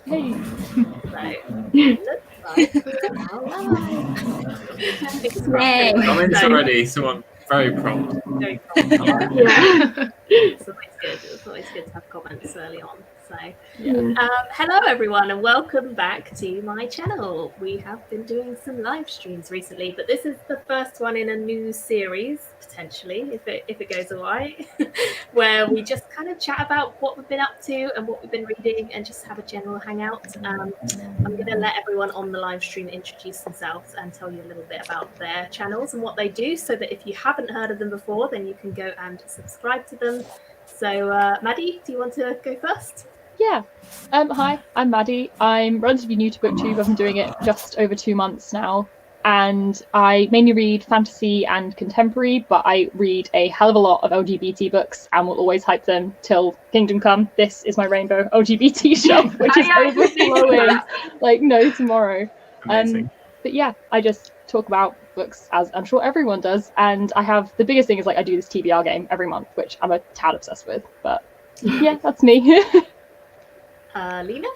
Hey. Yay. Comments already, someone very prompt. Very prompt, Yeah. It's always good to have comments early on. So, hello everyone, and welcome back to my channel. We have been doing some live streams recently, but this is the first one in a new series, potentially, if it goes all right, where we just kind of chat about what we've been up to and what we've been reading, and just have a general hangout. I'm going to let everyone on the live stream introduce themselves and tell you a little bit about their channels and what they do, so that if you haven't heard of them before, then you can go and subscribe to them. So, Maddie, do you want to go first? Yeah. Hi, I'm Maddie. I'm relatively new to Booktube. I've been doing it just over 2 months now. And I mainly read fantasy and contemporary, but I read a hell of a lot of LGBT books and will always hype them till Kingdom Come. This is my rainbow LGBT shelf, which is overflowing like no tomorrow. But yeah, I just talk about books, as I'm sure everyone does. And I have, the biggest thing is like I do this TBR game every month, which I'm a tad obsessed with. But yeah, that's me. Lena?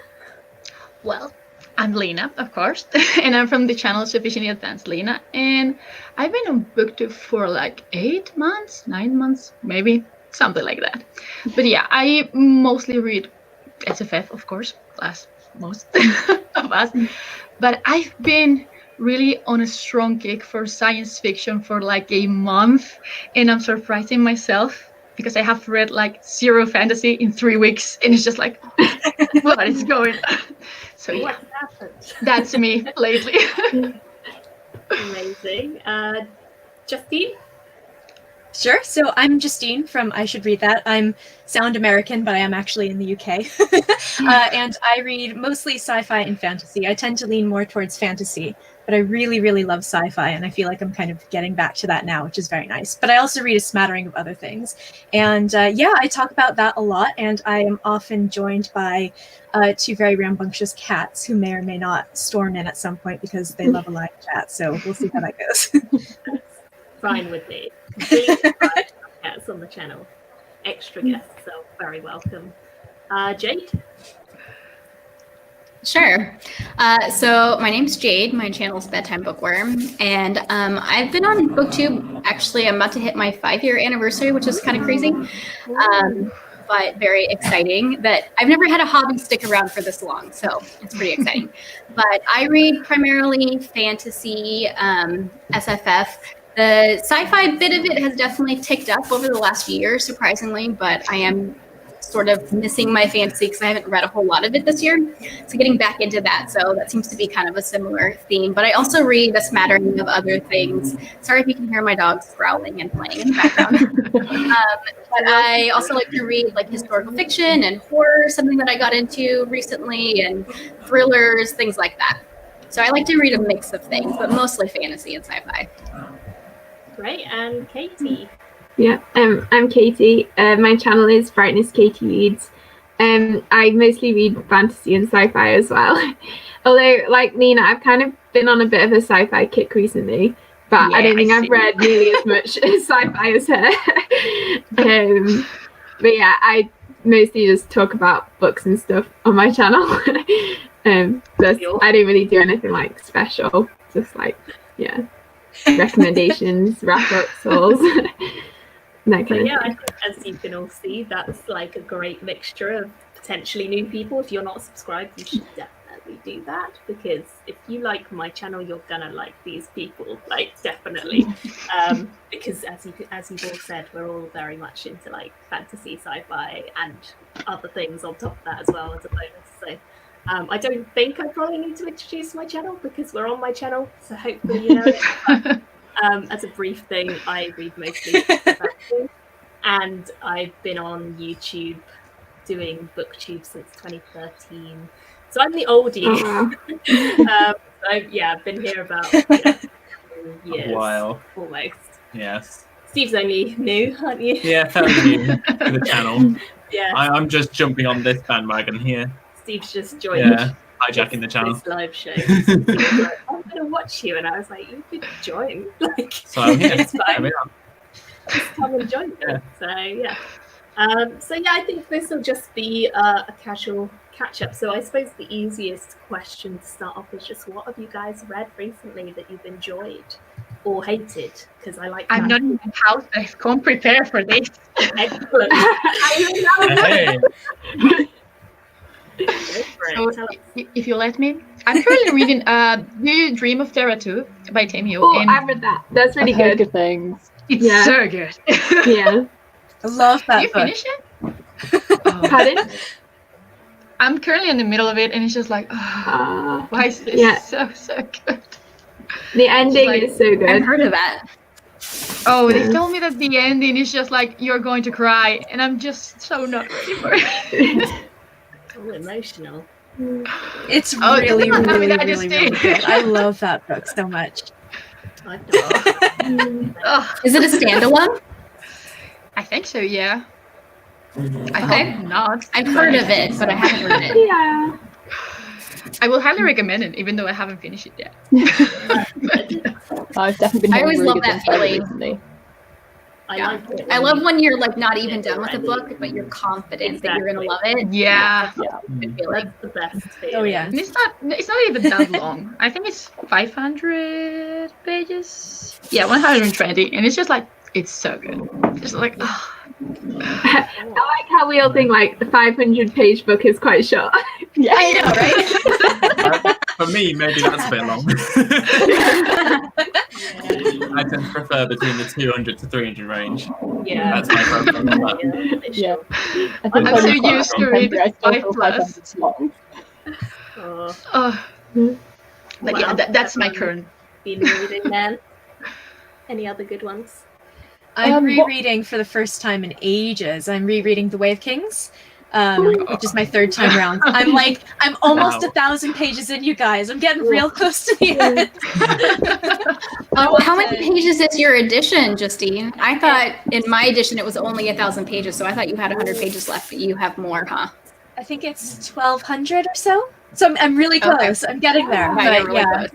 Well, I'm Lena, of course, and I'm from the channel Sufficiently Advanced Lena, and I've been on Booktube for like 8 months, 9 months, maybe, something like that. But yeah, I mostly read SFF, of course, as most of us, but I've been really on a strong kick for science fiction for like a month, and I'm surprising myself because I have read like 0 fantasy in 3 weeks, and it's just like, what is going on? So yeah, What's happened? that's me lately. Amazing. Justine? Sure. So I'm Justine from I Should Read That. I'm sound American, but I am actually in the UK. And I read mostly sci-fi and fantasy. I tend to lean more towards fantasy, but I really, really love sci-fi, and I feel like I'm kind of getting back to that now, which is very nice. But I also read a smattering of other things. And yeah, I talk about that a lot, and I am often joined by 2 very rambunctious cats who may or may not storm in at some point because they love a live chat. So we'll see how that goes. Fine with me. Completely fine. Cats on the channel. Extra guests, so very welcome. Jade? Sure. So my name's Jade. My channel's Bedtime Bookworm, and I've been on Booktube. Actually, I'm about to hit my 5-year anniversary, which is kind of crazy, but very exciting. That I've never had a hobby stick around for this long, so it's pretty exciting. But I read primarily fantasy, SFF. The sci-fi bit of it has definitely ticked up over the last year, surprisingly, but I am sort of missing my fantasy because I haven't read a whole lot of it this year. So getting back into that. So that seems to be kind of a similar theme. But I also read a smattering of other things. Sorry if you can hear my dogs growling and playing in the background. But I also like to read like historical fiction and horror, something that I got into recently, and thrillers, things like that. So I like to read a mix of things, but mostly fantasy and sci-fi. Great. And Katy? Yeah, I'm Katy. My channel is Brightness Katy Reads. I mostly read fantasy and sci-fi as well. Although, like Lena, I've kind of been on a bit of a sci-fi kick recently, but I don't think I've read nearly as much sci-fi as her. But yeah, I mostly just talk about books and stuff on my channel. Just, I don't really do anything like special. Just like, yeah, recommendations, wrap-ups, hauls. I think as you can all see, that's like a great mixture of potentially new people. If you're not subscribed, you should definitely do that, because if you like my channel, you're gonna like these people, like definitely. Because as you've all said, we're all very much into like fantasy, sci-fi, and other things on top of that as well as a bonus. So I don't think I probably need to introduce my channel because we're on my channel, so hopefully you know it. But, as a brief thing, I read mostly fantasy, and I've been on YouTube doing Booktube since 2013. So I'm the oldie. So yeah, I've been here about 2 years. A while. Almost. Yes. Steve's only new, aren't you? Yeah, fairly new to the channel. Yeah. I'm just jumping on this bandwagon here. Steve's just joined. Yeah, hijacking the channel. This live show. Like, I'm going to watch you, and I was like, you could join. Like, So I'm here. it's fine. Just come and join me. Yeah. So yeah. I think this will just be a casual catch up. So I suppose the easiest question to start off is just what have you guys read recently that you've enjoyed or hated? Because I like. I'm not in the house. I can't prepare for this. Excellent. Hey. So, if you let me, I'm currently reading Do You Dream of Terra 2 by Tamio. Oh, I read that. That's really I've heard good. good things. It's so good. Yeah. I love that Did you book. finish it? Pardon? I'm currently in the middle of it, and it's just like, why is this so good? The ending like- is so I've good. heard of that. Oh, they told me that the ending is just like, you're going to cry, and I'm just so not ready for it. Oh, emotional. It's Oh, really, come on, really, that really, just really did. good. I love that book so much. I've not. Oh, Is it a standalone? I think so, yeah. I Okay. hope not. I've heard of it, but I haven't read it. Yeah. I will highly recommend it, even though I haven't finished it yet. I've definitely been I hearing always really love good that things about it feeling. recently. Yeah. Like it I when love you- when you're like not even done with a book, but you're confident that you're gonna love it. Yeah. I feel like That's the best feeling. Oh yeah. And it's not even that long. I think it's 500 pages. Yeah, 120. And it's just like, it's so good. Just like, oh. I like how we all think like the 500-page book is quite short. Yeah. I know, right? For me, maybe that's a bit long. I tend to prefer between the 200 to 300 range. Yeah. That's my preference. But Yeah. I think I'm when so we start used to read contemporary, I still feel 5+. 500's long. Oh, Oh. But what yeah, else that's my have you current. been reading then? Any other good ones? I'm what- rereading for the first time in ages. I'm rereading The Way of Kings, which is my third time round. I'm almost Wow. 1,000 pages in, you guys. I'm getting real close to the end. Oh, how many pages is your edition, Justine? I thought in my edition it was only 1,000 pages, so I thought you had 100 pages left, but you have more, huh? I think it's 1,200 or so. So I'm really Okay. close. I'm getting there. Right, But you're really yeah.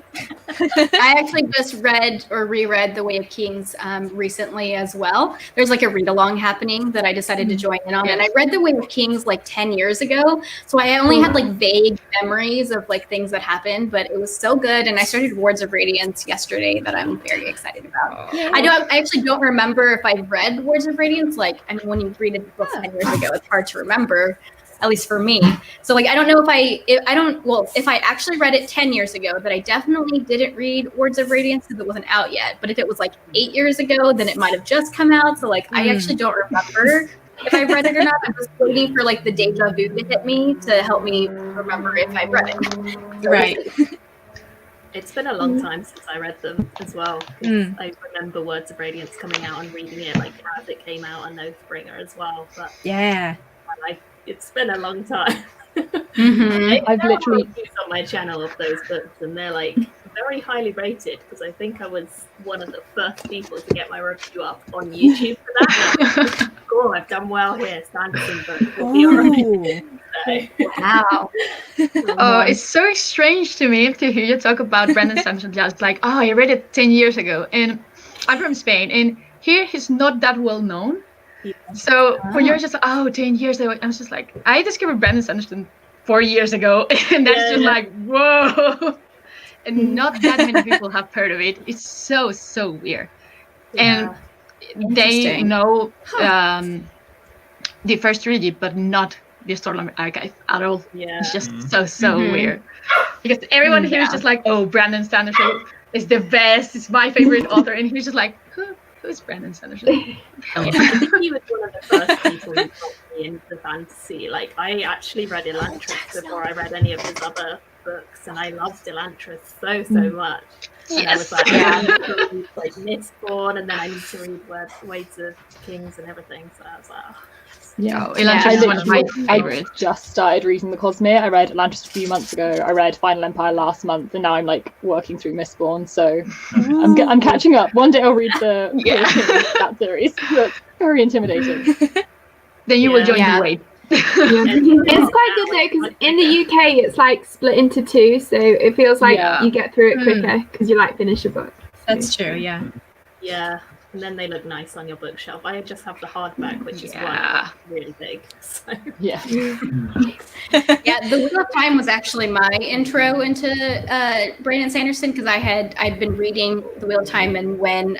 close. I actually just read or reread The Way of Kings recently as well. There's like a read-along happening that I decided to join in on, and I read The Way of Kings like 10 years ago, so I only had like vague memories of like things that happened, but it was so good, and I started Words of Radiance yesterday that I'm very excited about. I actually don't remember if I read Words of Radiance. Like, I mean, when you read a book 10 years ago, it's hard to remember. At least for me. So like, I don't know if I actually read it 10 years ago, but I definitely didn't read Words of Radiance because it wasn't out yet. But if it was like 8 years ago, then it might have just come out. So like, I actually don't remember if I read it or not. I'm just waiting for like the deja vu to hit me to help me remember if I read it. So Right. It's been a long time since I read them as well. 'Cause I remember Words of Radiance coming out and reading it like as it came out on Oathbringer as well. But Yeah. it's been a long time. Mm-hmm. I've There are literally- reviews on my channel of those books, and they're like very highly rated because I think I was one of the first people to get my review up on YouTube for that. Cool, I've done well here. Sanderson book will be alright. Ooh. Wow. Oh, it's so strange to me to hear you talk about Brandon Sanderson. Just like, oh, I read it 10 years ago, and I'm from Spain, and here he's not that well known. So when you're just like, oh, 10 years ago, I was just like, I discovered Brandon Sanderson 4 years ago, and that's just like, whoa. And not that many people have heard of it. It's so weird. And they Interesting. know the first trilogy, but not the Storyline Archive at all. Yeah. It's just so Mhm. weird. Because everyone here is just like, oh, Brandon Sanderson is the best. It's my favorite author. And he's just like, who's Brandon Sanderson? I think he was one of the first people who got me into fantasy. Like, I actually read Elantris before I read any of his other books, and I loved Elantris so much. And I was like, I need to read like Mistborn, and then I need to read Ways of Kings and everything. So I was like, oh, Yeah. Oh, Elantris is one of my I favorites. just started reading The Cosmere. I read Atlantis a few months ago. I read Final Empire last month, and now I'm like working through Mistborn. So I'm catching up. One day I'll read that series. That's very intimidating. Then you will join Yeah. the wave. It's quite good though, because in the UK it's like split into two, so it feels like Yeah. you get through it quicker because you like finish a book. That's true, yeah. yeah. and then they look nice on your bookshelf. I just have the hardback, which is really big. So. Yeah. Yeah, The Wheel of Time was actually my intro into Brandon Sanderson, because I'd been reading The Wheel of Time, and when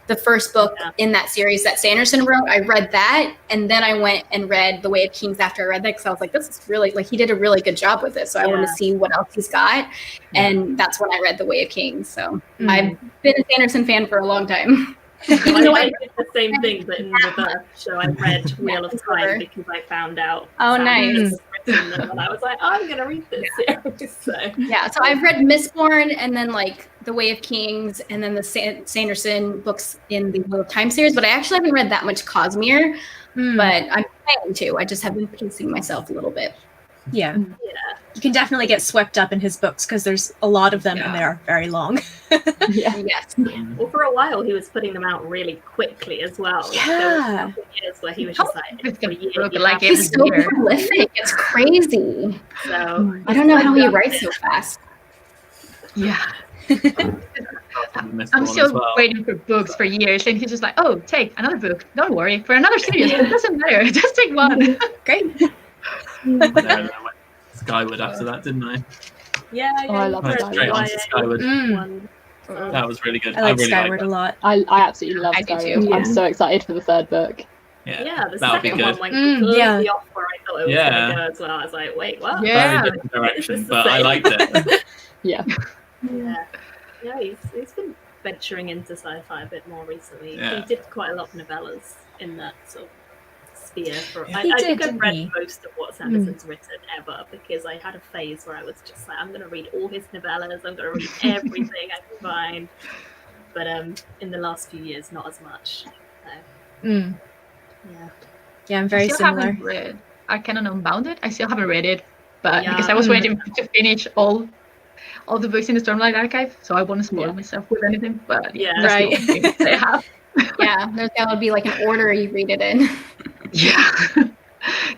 the first book in that series that Sanderson wrote, I read that, and then I went and read The Way of Kings after I read that, because I was like, this is really, like, he did a really good job with this, so I want to see what else he's got, and that's when I read The Way of Kings. So I've been a Sanderson fan for a long time. Even though I did the same thing, but in reverse. So I read Wheel of Time because I found out. Oh, nice. And I was like, oh, I'm gonna read this series. So. Yeah, so I've read Mistborn, and then like The Way of Kings, and then the Sanderson books in the Wheel of Time series. But I actually haven't read that much Cosmere. But I'm planning to. I just have been pacing myself a little bit. Yeah. You can definitely get swept up in his books because there's a lot of them and they are very long. Yes. Well, for a while he was putting them out really quickly as well. Yeah. There was a couple of years where he was just like, he's so prolific. It's crazy. So I don't know how he writes so fast. Yeah. I'm still waiting for books for years, and he's just like, oh, take another book. Don't worry, for another series. It doesn't matter. Just take one. Great. I went Skyward after that, didn't I? Yeah, I love Straight on to Skyward. one. That was really good. I like really Skyward liked a lot. I absolutely love I do Skyward. too. I'm so excited for the third book. Yeah, the that would be second good. one went completely off where I thought it was Yeah. going to go as well. I was like, wait, what? Yeah. Very different direction, It's the but I same. liked it. Yeah. Yeah, he's been venturing into sci-fi a bit more recently. Yeah. He did quite a lot of novellas in that sort of sphere. He I did, think I've didn't read he? most of what Sanderson's written ever, because I had a phase where I was just like, I'm going to read all his novellas, I'm going to read everything I can find. But in the last few years, not as much. So, Yeah, I'm very I still similar. haven't read Arcane Unbounded. I still haven't read it, but Yeah. because I was waiting to finish all the books in the Stormlight Archive, so I won't spoil myself with anything. But Yeah. that's Right. the only thing they have. Yeah, there's gotta be like an order you read it in. Yeah.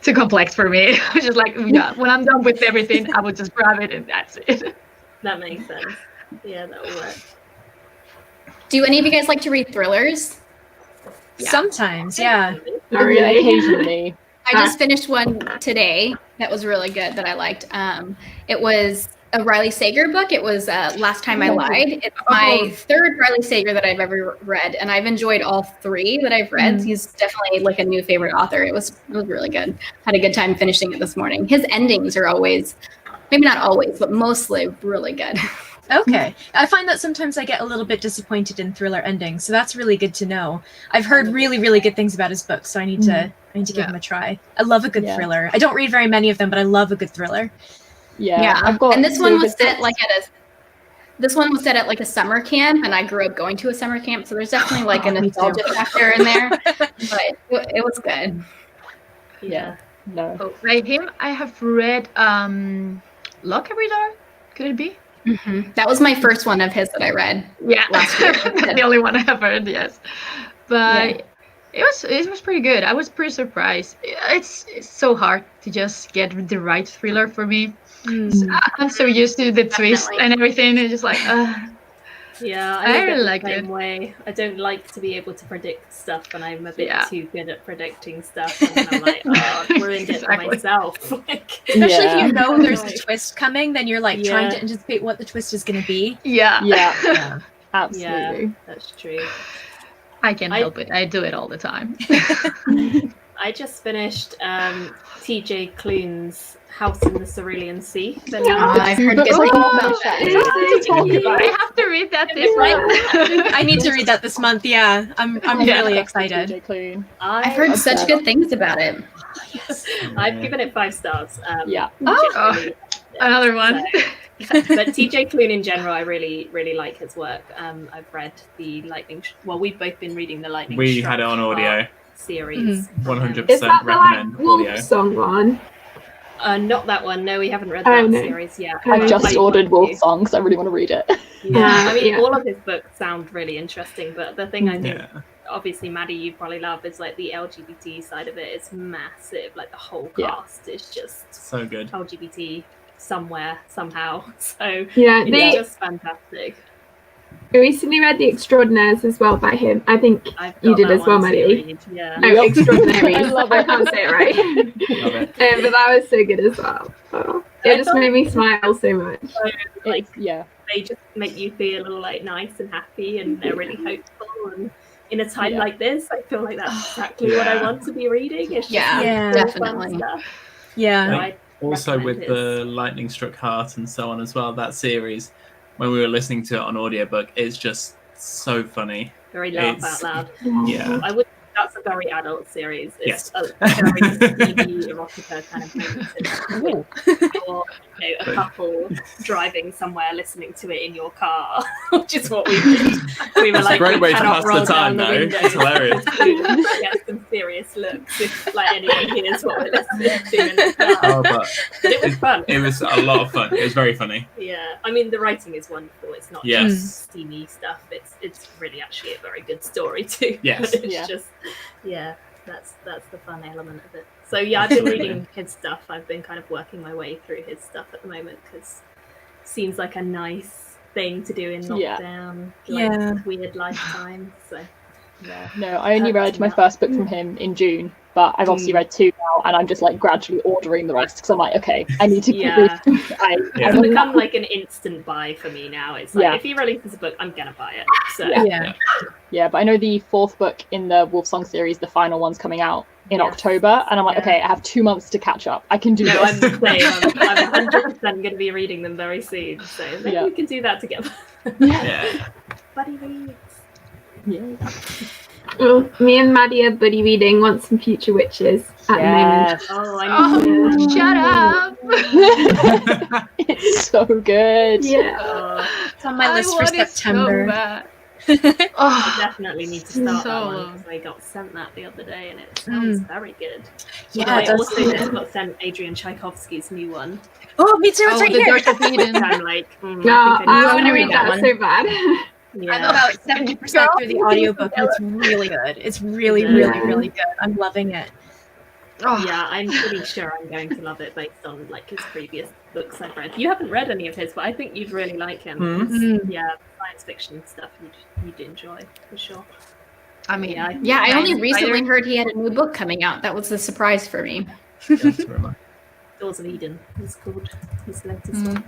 Too complex for me. I was just like, yeah, when I'm done with everything, I would just grab it and that's it. that makes sense. Yeah, that will work. Do any of you guys like to read thrillers? Sometimes, yeah. Occasionally. I just finished one today that was really good that I liked. It was a Riley Sager book. It was Last Time I Lied. It's my third Riley Sager that I've ever read, and I've enjoyed all three that I've read. He's definitely like a new favorite author. It was really good. Had a good time finishing it this morning. His endings are always, maybe not always, but mostly really good. Okay. I find that sometimes I get a little bit disappointed in thriller endings, so that's really good to know. I've heard really, really good things about his books, so I need to give him a try. I love a good thriller. I don't read very many of them, but I love a good thriller. Yeah. I've got and this one was set set like at like a summer camp, and I grew up going to a summer camp, so there's definitely like a nostalgia factor in there. But it was good. Yeah. No. Oh, right, him. I have read Lock Every Door. Could it be? Mm-hmm. That was my first one of his that I read. Yeah, last year. the only one I have heard. Yes, but it was pretty good. I was pretty surprised. It's so hard to just get the right thriller for me. I'm so used to the twist and everything. It's just like, yeah, I really the liked same it. way. I don't like to be able to predict stuff, and I'm a bit too good at predicting stuff. And then I'm like, oh, I've ruined it for myself. Especially if you know there's a twist coming, then you're like trying to anticipate what the twist is going to be. Yeah. Absolutely. Yeah, that's true. I can't help it. I do it all the time. I just finished T.J. Klune's House in the Cerulean Sea. I've heard good things about that. I have to read that this month. I need to read that this month. Yeah, I'm really excited. I've heard such good things about it. I've given it 5 stars. Another one. But TJ Klune in general, I really, really like his work. I've read the Lightning. We've both been reading the Lightning. We had it on audio series. 100% Is that the recommend Wolf audio. Song one? Not that one. No, we haven't read that series yet. I've just ordered Wolf Song, so I really want to read it. Yeah, I mean, all of his books sound really interesting, but the thing I think, Yeah. obviously, Maddie, you probably love is like the LGBT side of it is massive. Like the whole cast is just So good. LGBT somewhere, somehow. So Yeah, it's just fantastic. I recently read The Extraordinaires as well by him. I think I've you got did that as well, one Maddie. to read, yeah. Oh, Extraordinaries. I love I it. can't say it right. Love it. But that was so good as well. Oh, it just made me smile so much. Like, Yeah. they just make you feel like nice and happy, and they're really hopeful. And in a time Yeah. like this, I feel like that's exactly what I want to be reading. It's just Yeah, Yeah. cool, definitely. fun stuff. Yeah. So Like, I also recommend with his. the Lightning Struck Heart and so on as well, that series, when we were listening to it on audiobook, it's just so funny. Very laugh It's- out loud. Yeah. I would. That's a very adult series. It's Yes. a very steamy erotica kind of moment. Or a couple driving somewhere, listening to it in your car, which is what we did. We were It's like, a great we way to cannot pass the roll time, down the though. windows It's hilarious. because we will get some serious looks if like anyone hears what we're listening to in the car. Oh, but But it was fun. it was a lot of fun. It was very funny. Yeah, I mean the writing is wonderful. It's not Yes. just steamy stuff. It's really actually a very good story too. Yes. But it's Yeah. just that's the fun element of it. So yeah, I've been reading his stuff. I've been kind of working my way through his stuff at the moment because it seems like a nice thing to do in Yeah. lockdown. Yeah. Like, weird lifetime. So Yeah. No, I only read my first book from him in June, but I've obviously read 2 now, and I'm just like gradually ordering the rest because I'm like, okay, I need to keep Yeah. reading. Yeah. it's become like an instant buy for me now. It's like Yeah. if he releases a book, I'm gonna buy it. So Yeah. Yeah, but I know the 4th book in the Wolfsong series, the final one's coming out in Yes. October, and I'm like, Yeah. okay, I have 2 months to catch up. I can do No, I'm this. the same. I'm 100% going to be reading them very soon. So maybe Yeah. we can do that together. Yeah. Buddy reads. Yeah. Well, me and Maddie are buddy reading Once and Future Witches at Yes. Oh, I Oh, know. shut up! It's so good. the moment. Yeah. Oh, It's on my I list for want it so September. bad. I Oh, definitely need to start So that one long. because I got sent that the other day and it sounds very good. Yeah, I it does. also just got sent Adrian Tchaikovsky's new one. Oh, me too. It's oh, right the here. Doors of Eden. I'm like, No, I think I I want to need read that so bad. Yeah. I'm about 70% through the audiobook and it's really good. It's really, Yeah. really, really good. I'm loving it. Oh, Yeah, I'm pretty sure I'm going to love it based on like his previous books I've read. You haven't read any of his, but I think you'd really like him. Hmm. It's- Yeah, science fiction stuff you'd enjoy for sure. I mean, Yeah, I only Spider- recently heard he had a new book coming out. That was a surprise for me. Doors of Eden is called his latest Mm. one.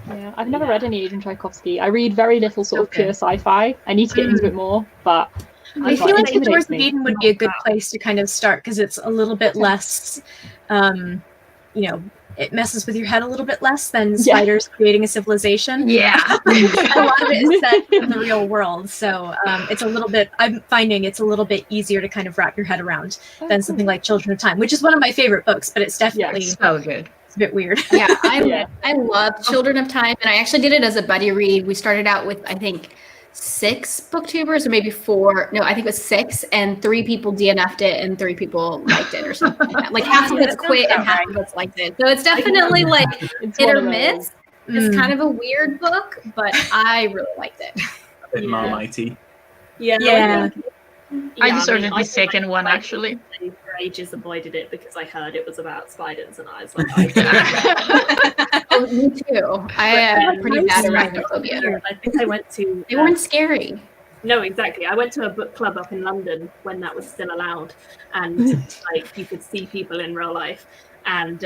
Yeah, I've never read any Adrian Tchaikovsky. I read very little sort of Okay. pure sci-fi. I need to get into it more, but I it feel like the intimidates Doors of me. Eden would be a good place to kind of start because it's a little bit less, it messes with your head a little bit less than spiders creating a civilization. yeah. A lot of it is set in the real world, so it's a little bit. I'm finding it's a little bit easier to kind of wrap your head around than something like Children of Time, which is one of my favorite books, but it's definitely So good. it's a bit weird. Yeah, Yeah. I love Children of Time, and I actually did it as a buddy read. We started out with, I think, 6 booktubers, or maybe 4. No, I think it was 6, and 3 people DNF'd it, and 3 people liked it, or something like that. Like half of Yeah, us that quit, sounds and half about of us liked it. So it's definitely like It's hit one or of those. miss. It's kind of a weird book, but I really liked it. A bit Yeah. Marmitey. Yeah. Yeah. I just ordered I the second one, actually. I for ages avoided it because I heard it was about spiders, and I was like, I Oh, me too. I have pretty bad arachnophobia. I think I went to. They weren't scary. No, exactly. I went to a book club up in London when that was still allowed, and like you could see people in real life. And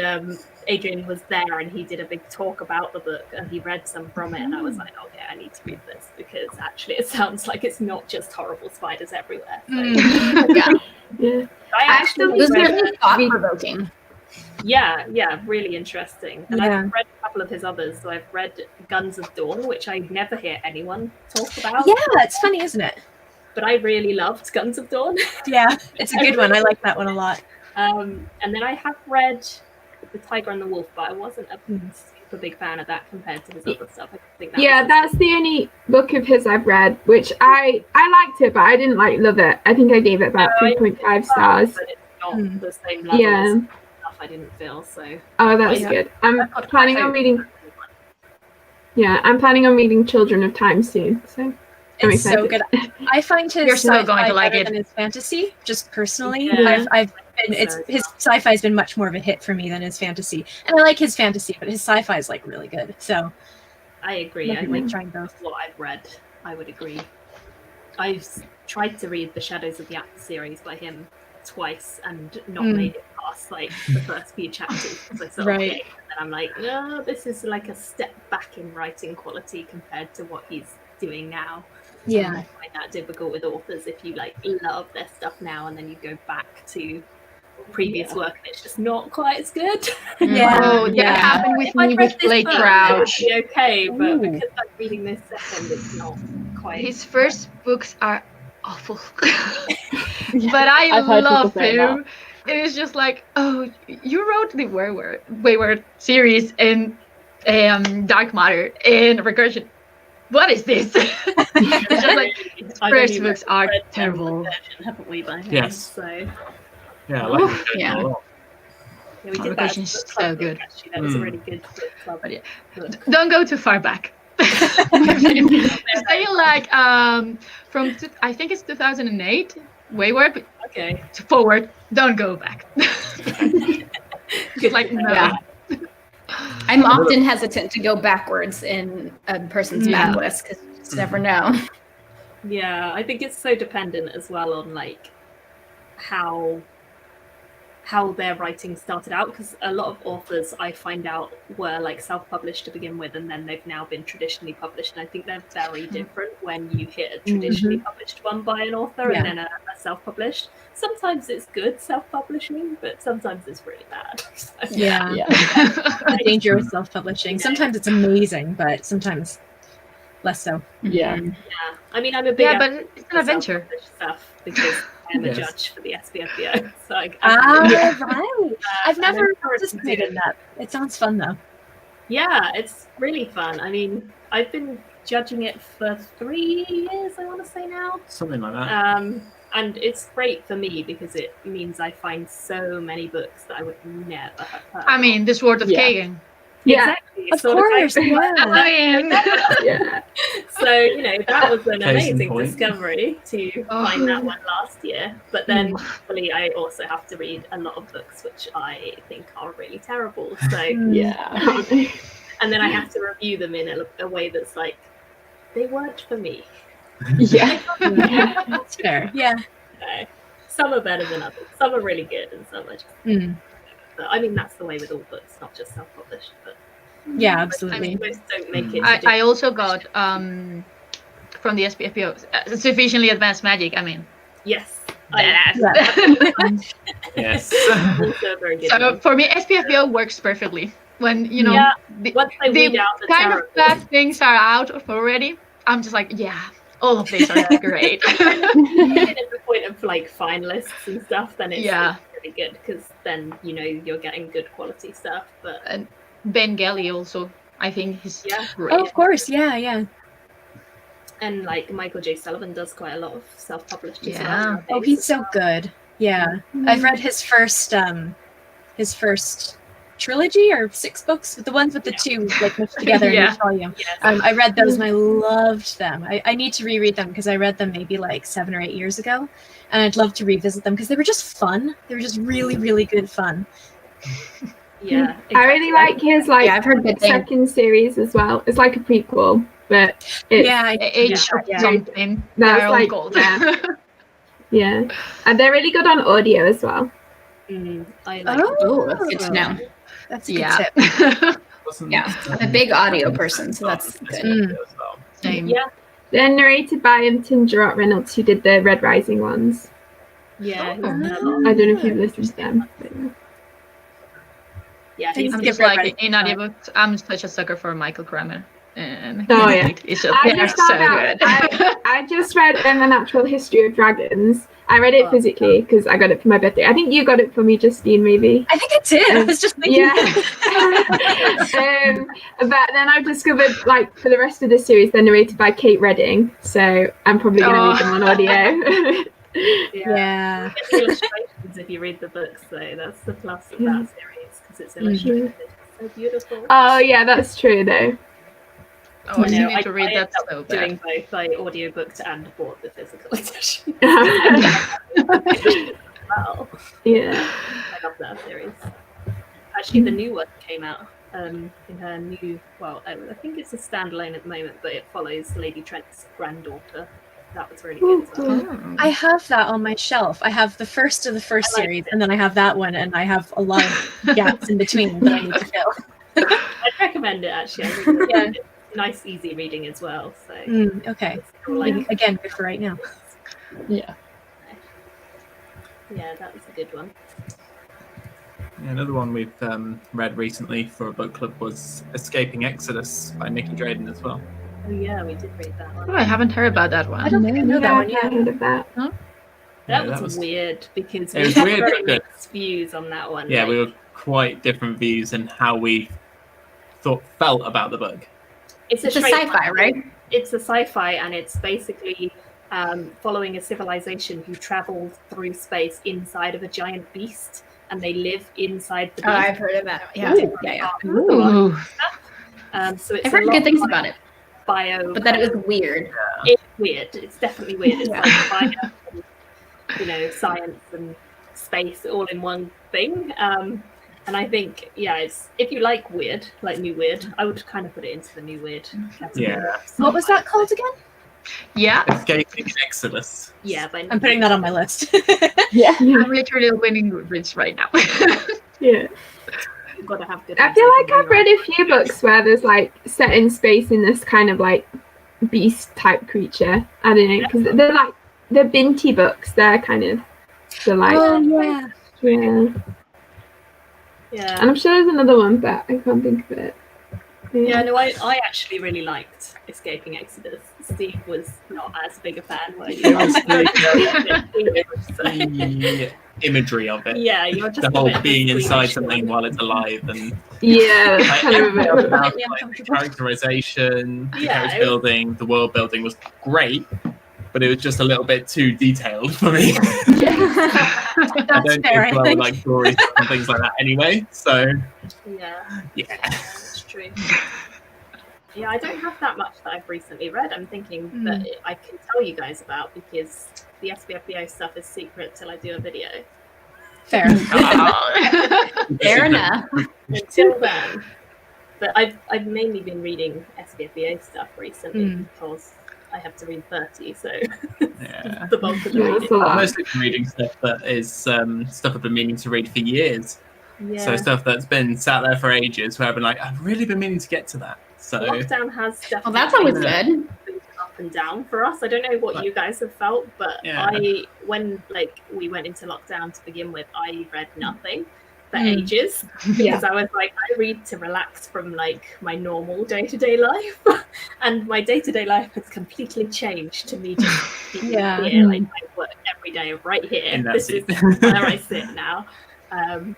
Adrian was there, and he did a big talk about the book, and he read some from it, and I was like, okay, I need to read this because actually it sounds like it's not just horrible spiders everywhere. So, Yeah. Yeah. I actually It was read, really thought-provoking. yeah, really interesting. And Yeah. I've read a couple of his others. So I've read Guns of Dawn, which I never hear anyone talk about. Yeah, it's funny, isn't it? But I really loved Guns of Dawn. Yeah, it's a good one. I like that one a lot. And then I have read The Tiger and the Wolf, but I wasn't a super big fan of that compared to his other stuff. I think that Yeah, was that's the only book of his I've read, which I liked it, but I didn't love it. I think I gave it about 3.5 stars. But it's not the same level Yeah. as stuff I didn't feel. So Oh, that's Yeah. good. I'm I've got planning hope. on reading. Yeah, I'm planning on reading Children of Time soon. So I'm It's so excited. good. I find his You're so sci-fi going to like better it. than his fantasy, just personally. Yeah. I've been his sci-fi has been much more of a hit for me than his fantasy, and I like his fantasy, but his sci-fi is like really good. So I agree. I definitely like trying both. what I've read. I would agree. I've tried to read the Shadows of the Apple series by him twice and not made it past like the first few chapters because I sort of get it, and then I'm like, no, this is like a step back in writing quality compared to what he's doing now. Yeah, I find that difficult with authors if you like love their stuff now and then you go back to previous work and it's just not quite as good. Oh, that happened with me with Blake Crouch. It'd be okay, but because I'm reading this second, it's not quite. His first books are awful, but I love him. It is just like, oh, you wrote the Wayward series in Dark Matter and Recursion. What is this? It's just like his first books are terrible. Haven't we by him? Yes. So. Yeah, I like it. Yeah. Yeah, we did that. Recursion is so good. Actually, that was a really good book club. But yeah. Book. Don't go too far back. Stay like from I think it's 2008 Wayward. Okay. Forward. Don't go back. Good. Like no. Yeah. I'm often hesitant to go backwards in a person's backlist because you just never know. Yeah, I think it's so dependent as well on like how their writing started out, because a lot of authors I find out were like self-published to begin with and then they've now been traditionally published, and I think they're very different when you hit a traditionally published one by an author and then a self-published. Sometimes it's good self-publishing, but sometimes it's really bad. So, The danger with self-publishing. Sometimes it's amazing, but sometimes less so. Yeah. I mean, I'm a big but it's an adventure stuff because I'm a judge for the SPFBO. So Right. I've and never I'm participated in that. It sounds fun though. Yeah, it's really fun. I mean, I've been judging it for 3 years, I want to say now. Something like that. And it's great for me because it means I find so many books that I would never have heard I mean, the Sword of Kagan. Yeah. Exactly. Of sort course. like- Yeah. So, you know, that was an Case in amazing point. discovery to find that one last year. But then, hopefully, I also have to read a lot of books which I think are really terrible. So, Yeah. and then I have to review them in a way that's like, they weren't for me. Yeah. That's fair. Yeah. So, some are better than others. Some are really good and some are just. But, I mean, that's the way with all books, not just self-published. But Yeah, I absolutely. mean, most don't make it. I also got from the SPFBO sufficiently advanced magic. I mean, Yes. Yes. Also very good. so for me, SPFBO works perfectly when you know the, Once they weed out the kind terrible, of bad things are out already. I'm just like, yeah, all of these are great. at the point of like finalists and stuff, then it's Yeah. really good because then you know you're getting good quality stuff. But And Ben Gelly also, I think he's great. Oh, of course. Yeah. and like Michael J. Sullivan does quite a lot of self-published as Yeah. well. Oh, he's so good. Yeah. I've read his first trilogy or 6 books, the ones with the two like mixed together in Yeah. each volume. Yes. I read those and I loved them. I need to reread them because I read them maybe like 7 or 8 years ago, and I'd love to revisit them because they were just fun. They were just really, really good fun. Yeah, I really like his like Yeah, I've heard good things. second series as well. It's like a prequel, but it's, Age of something. That's they're all like- called. yeah, and they're really good on audio as well. I like Oh, that's good to know. That's a good Yeah. tip. Yeah, I'm a big audio person, so that's good. Same. Yeah, They're narrated by Tim Gerard Reynolds, who did the Red Rising ones. yeah. I don't know if you've listened to them. But, Yeah, I'm he's I'm he's just very, like very in good. audiobooks, I'm such a sucker for Michael Kramer. And Oh, yeah. it's just, I they're just so found out- good. I just read A Natural History of Dragons. I read it physically because I got it for my birthday. I think you got it for me, Justine, maybe. I think I did. I was just thinking. Yeah. But then I've discovered, like, for the rest of the series, they're narrated by Kate Redding. So I'm probably going to read them on audio. Yeah. Get the illustrations if you read the books, though. That's the plus of that series because it's illustrated. It's so beautiful. Oh, yeah, that's true, though. Oh, I You know, need to read I that ended up so doing bad. both. I audiobooked and bought the physical edition. Yeah. Wow. Yeah. I love that series. Actually, the new one came out in her new, well, I think it's a standalone at the moment, but it follows Lady Trent's granddaughter. That was really good as well. I have that on my shelf. I have the first of the first series, and then I have that one, and I have a lot of gaps in between that I need to fill. I'd recommend it, actually. I think it's nice, easy reading as well. So okay. Again, good for right now. Yeah. Yeah, that was a good one. Yeah, another one we've read recently for a book club was Escaping Exodus by Nikki Drayden as well. Oh yeah, we did read that one. Oh, I haven't heard about that one. I don't think I know that one Yeah, yet. heard of that. That was weird because It we was had weird, very but good. mixed views on that one. Yeah, like, we were quite different views in how we felt about the book. It's a straight sci-fi, right? It's a sci-fi, and it's basically following a civilization who travels through space inside of a giant beast, and they live inside the beast. Oh, I've heard of that. Yeah, Ooh. yeah. Ooh. So it's I've heard good things about it, bio, but that it was weird. It's weird. It's definitely weird. It's Yeah. like bio, and, science and space all in one thing. And I think, it's if you like weird, like new weird, I would kind of put it into the new weird category. Yeah. What was that called again? Yeah, Escaping Exodus. Yeah, but I'm putting that on my list. Yeah. I'm literally opening Goodreads right now. Yeah. you've got to have good. I feel like I've read a few books where there's like set in space in this kind of like beast type creature. I don't know, because they're Binty books. They're like yeah. yeah. Yeah. And I'm sure there's another one, but I can't think of it. Yeah, no, I actually really liked Escaping Exodus. Steve was not as big a fan. Were you? It was the imagery of it. Yeah, you're just The a whole bit being inside squeamish. something while it's alive and Yeah, that's like, kind of a everything bit else of a about, Slightly like, the uncomfortable. characterization, the Yeah, character it was- building, the world building was great, but it was just a little bit too detailed for me. I That's don't fair, do I well with think. like stories and things like that anyway. So Yeah, that's true. Yeah, I don't have that much that I've recently read. I'm thinking that I can tell you guys about because the SPFBO stuff is secret till I do a video. Fair. Fair enough. Until then, but I've mainly been reading SPFBO stuff recently because I have to read 30, so Yeah. the bulk of the Yeah, reading. that's a lot. I've mostly been reading stuff that is stuff I've been meaning to read for years. Yeah. So stuff that's been sat there for ages where I've been like, I've really been meaning to get to that. So Lockdown has definitely Well, that's always been good. up and down for us. I don't know what you guys have felt, but Yeah. when we went into lockdown to begin with, I read nothing for ages because I was like, I read to relax from like my normal day-to-day life, and my day-to-day life has completely changed to me just being here. Like I work every day right here. In that This seat. is where I sit now, and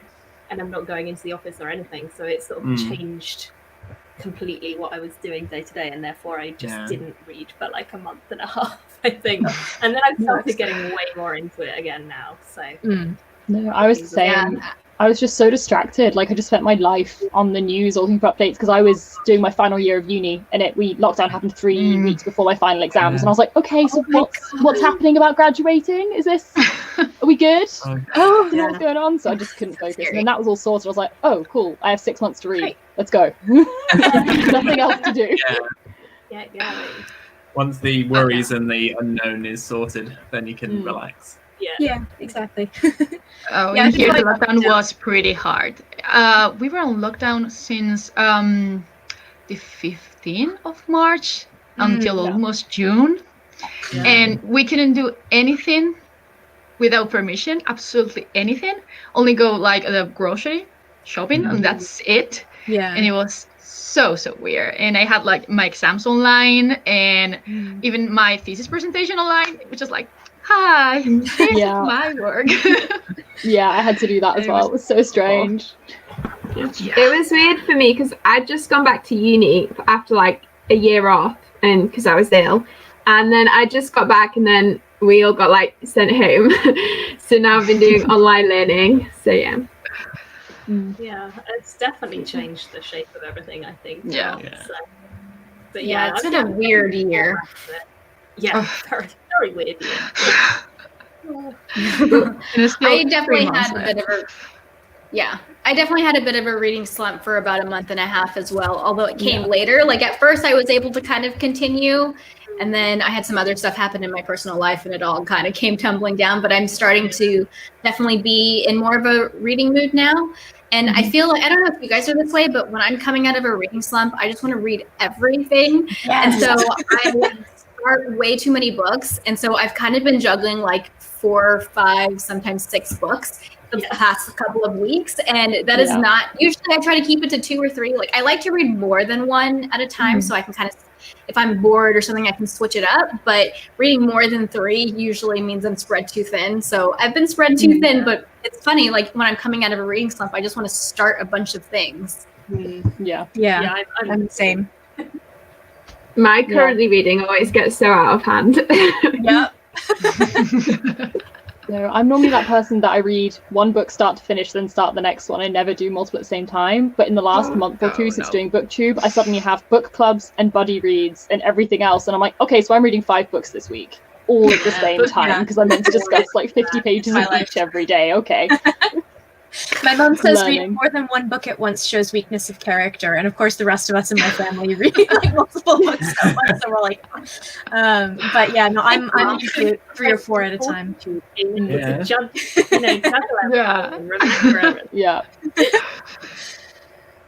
I'm not going into the office or anything, so it sort of changed completely what I was doing day to day, and therefore I just didn't read for like a month and a half, I think, and then I started getting way more into it again now. So No, I was the same. I was just so distracted. Like I just spent my life on the news or looking for updates because I was doing my final year of uni, and lockdown happened 3 weeks before my final exams, and I was like, okay, so what's happening about graduating? Is this? Are we good? What's going on? So I just couldn't focus, and then that was all sorted. I was like, oh, cool. I have 6 months to read. Great. Let's go. Nothing else to do. yeah, going. once the worries and the unknown is sorted, then you can relax. Yeah, exactly. Oh, Yeah, I and think here the like lockdown was pretty hard. We were on lockdown since the 15th of March until almost June. Yeah. And we couldn't do anything without permission, absolutely anything. Only go like the grocery shopping, and that's it. Yeah. And it was so weird. And I had like my exams online and even my thesis presentation online, which is like, hi, this is my work. Yeah, I had to do that as well. It was so strange. It was weird for me because I'd just gone back to uni after like a year off, and because I was ill, and then I just got back, and then we all got like sent home. So now I've been doing online learning. So yeah. Yeah, it's definitely changed the shape of everything, I think. Yeah. So, but Yeah, yeah, it's I've been a definitely weird been more year. into it. Yeah, very, very weird year. And it's still I 3 definitely months had a left. bit of a I definitely had a bit of a reading slump for about a month and a half as well, although it came later. Like at first I was able to kind of continue, and then I had some other stuff happen in my personal life and it all kind of came tumbling down, but I'm starting to definitely be in more of a reading mood now. And I feel like, I don't know if you guys are this way, but when I'm coming out of a reading slump, I just want to read everything. And so I start way too many books. And so I've kind of been juggling like 4, 5, sometimes 6 books the past couple of weeks. And that is not, usually I try to keep it to 2 or 3. Like I like to read more than one at a time. So I can kind of, if I'm bored or something, I can switch it up. But reading more than 3 usually means I'm spread too thin. So I've been spread too thin, but it's funny, like when I'm coming out of a reading slump, I just want to start a bunch of things. Yeah, I'm the same. My currently reading always gets so out of hand. Yep. No, I'm normally that person that I read one book start to finish, then start the next one. I never do multiple at the same time. But in the last month or two since doing Booktube, I suddenly have book clubs and buddy reads and everything else. And I'm like, okay, so I'm reading 5 books this week, all at the same time, because I'm meant to discuss like 50 pages of each every day. Okay. My mom says reading more than one book at once shows weakness of character, and of course the rest of us in my family read like multiple books at once, so we're like, but yeah, no, I'm usually 3 or 4 at a time.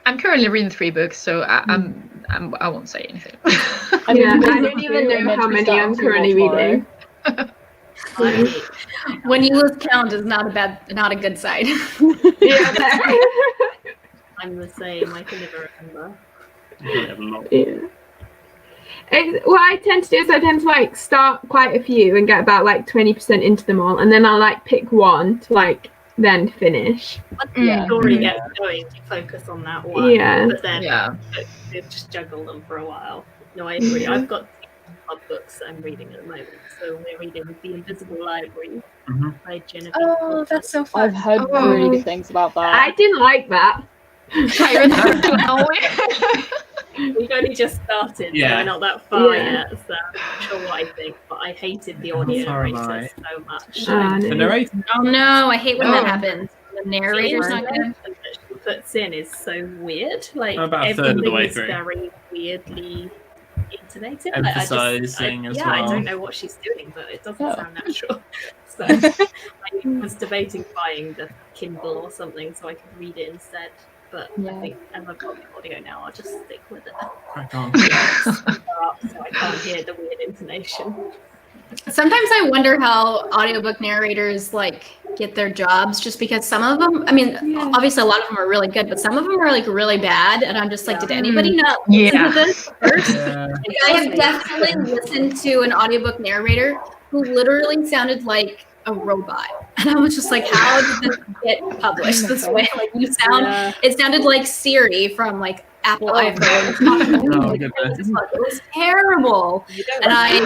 I'm currently reading 3 books, so I won't say anything. I don't even know how many I'm currently reading. When you lose count is not a good sign. I'm the same. I can never remember. What I tend to do is I tend to like start quite a few and get about like 20% into them all, and then I'll like pick one to like then finish. Once the story gets going, you focus on that one. But then you just juggle them for a while. No, I agree. I've got books I'm reading at the moment. So we're reading The Invisible Library by Jennifer. Oh, that's so fun. I've heard really good things about that. I didn't like that. We've only just started, so we're not that far yet, so I'm not sure what I think, but I hated the audio narrator so much. The narrator? Oh no, I hate when that happens. The narrator's not good. That she puts in is so weird. Like about a third of the way everything is through. very weirdly intonated. Emphasizing as well. I don't know what she's doing, but it doesn't sound natural. So I was debating buying the Kindle or something so I could read it instead. But I think as I've got the audio now, I'll just stick with it. Crack on. So I can't hear the weird intonation. Sometimes I wonder how audiobook narrators like get their jobs, just because some of them, I mean, obviously a lot of them are really good, but some of them are like really bad. And I'm just like, did anybody not listen to this first? I have definitely listened to an audiobook narrator who literally sounded like a robot. And I was just like, how did this get published this way? Like you sound, it sounded like Siri from like Apple iPhone. It was terrible. And I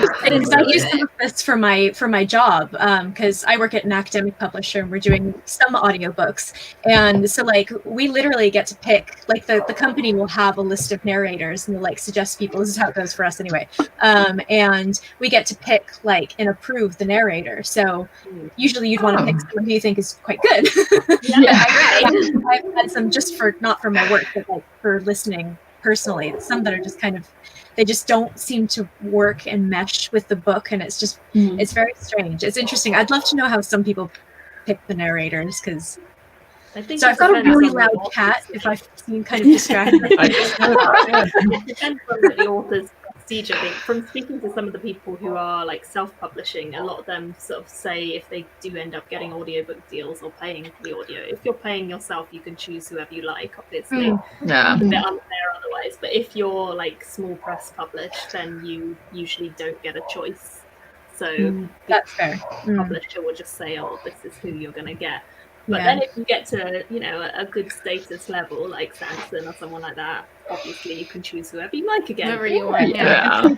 used to this for my job because I work at an academic publisher and we're doing some audiobooks. And so like we literally get to pick, like the company will have a list of narrators and they'll like suggest people. This is how it goes for us anyway. And we get to pick like and approve the narrator. So usually you'd want to pick someone who you think is quite good. I've had some just for not for my work, but like for listening personally. Some that are just kind of, they just don't seem to work and mesh with the book, and it's just it's very strange. It's interesting. I'd love to know how some people pick the narrators, because so I've got a really loud cat if I seem kind of distracted. It depends on the author's procedure. From speaking to some of the people who are like self-publishing, a lot of them sort of say if they do end up getting audiobook deals or paying for the audio, if you're paying yourself, you can choose whoever you like, obviously. It's a bit unfair otherwise, but if you're like small press published, then you usually don't get a choice. So that's fair. The publisher will just say, oh, this is who you're going to get. But then if you get to, you know, a good status level like Sanderson or someone like that, obviously you can choose whoever you like again. Whoever you want.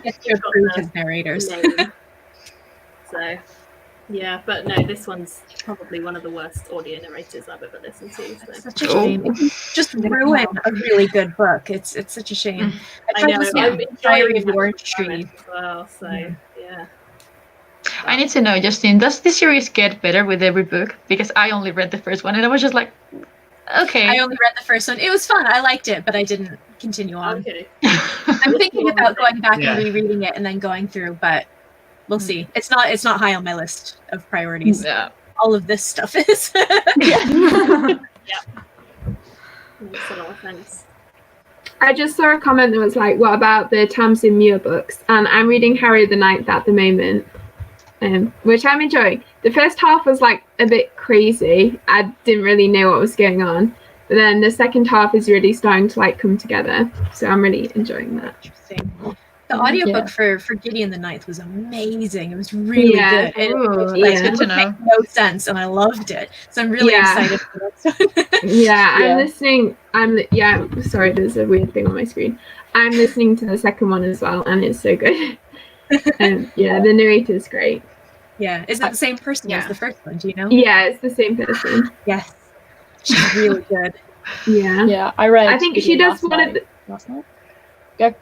Get to approve as narrators. So, yeah, but no, this one's probably one of the worst audio narrators I've ever listened to. So. It's such a shame. It's just ruin a really good book. It's such a shame. I know. I've been Diary of the Orange Tree as well, so yeah. I need to know, Justine, does the series get better with every book? Because I only read the first one and I was just like, Okay. I only read the first one. It was fun. I liked it, but I didn't continue on. Okay. I'm thinking about going back Yeah. and rereading it and then going through, but we'll see. It's not high on my list of priorities. Yeah. All of this stuff is. Makes a lot of sense. I just saw a comment that was like, what about the Tamsin Muir books? And I'm reading Harry the Ninth at the moment, which I'm enjoying. The first half was like a bit crazy. I didn't really know what was going on. But then the second half is really starting to like come together. So I'm really enjoying that. Interesting. The audiobook for Gideon the Ninth was amazing. It was really good. It Ooh, like, that's good to it know. made no sense, and I loved it. So I'm really excited for that. Yeah, I'm listening. Sorry, there's a weird thing on my screen. I'm listening to the second one as well, and it's so good. The narrator's great. Yeah, is it the same person as the first one? Do you know? Yeah, it's the same person. Yes, she's really good. Yeah. Yeah, I read. I think she does one of the. Last night. Go.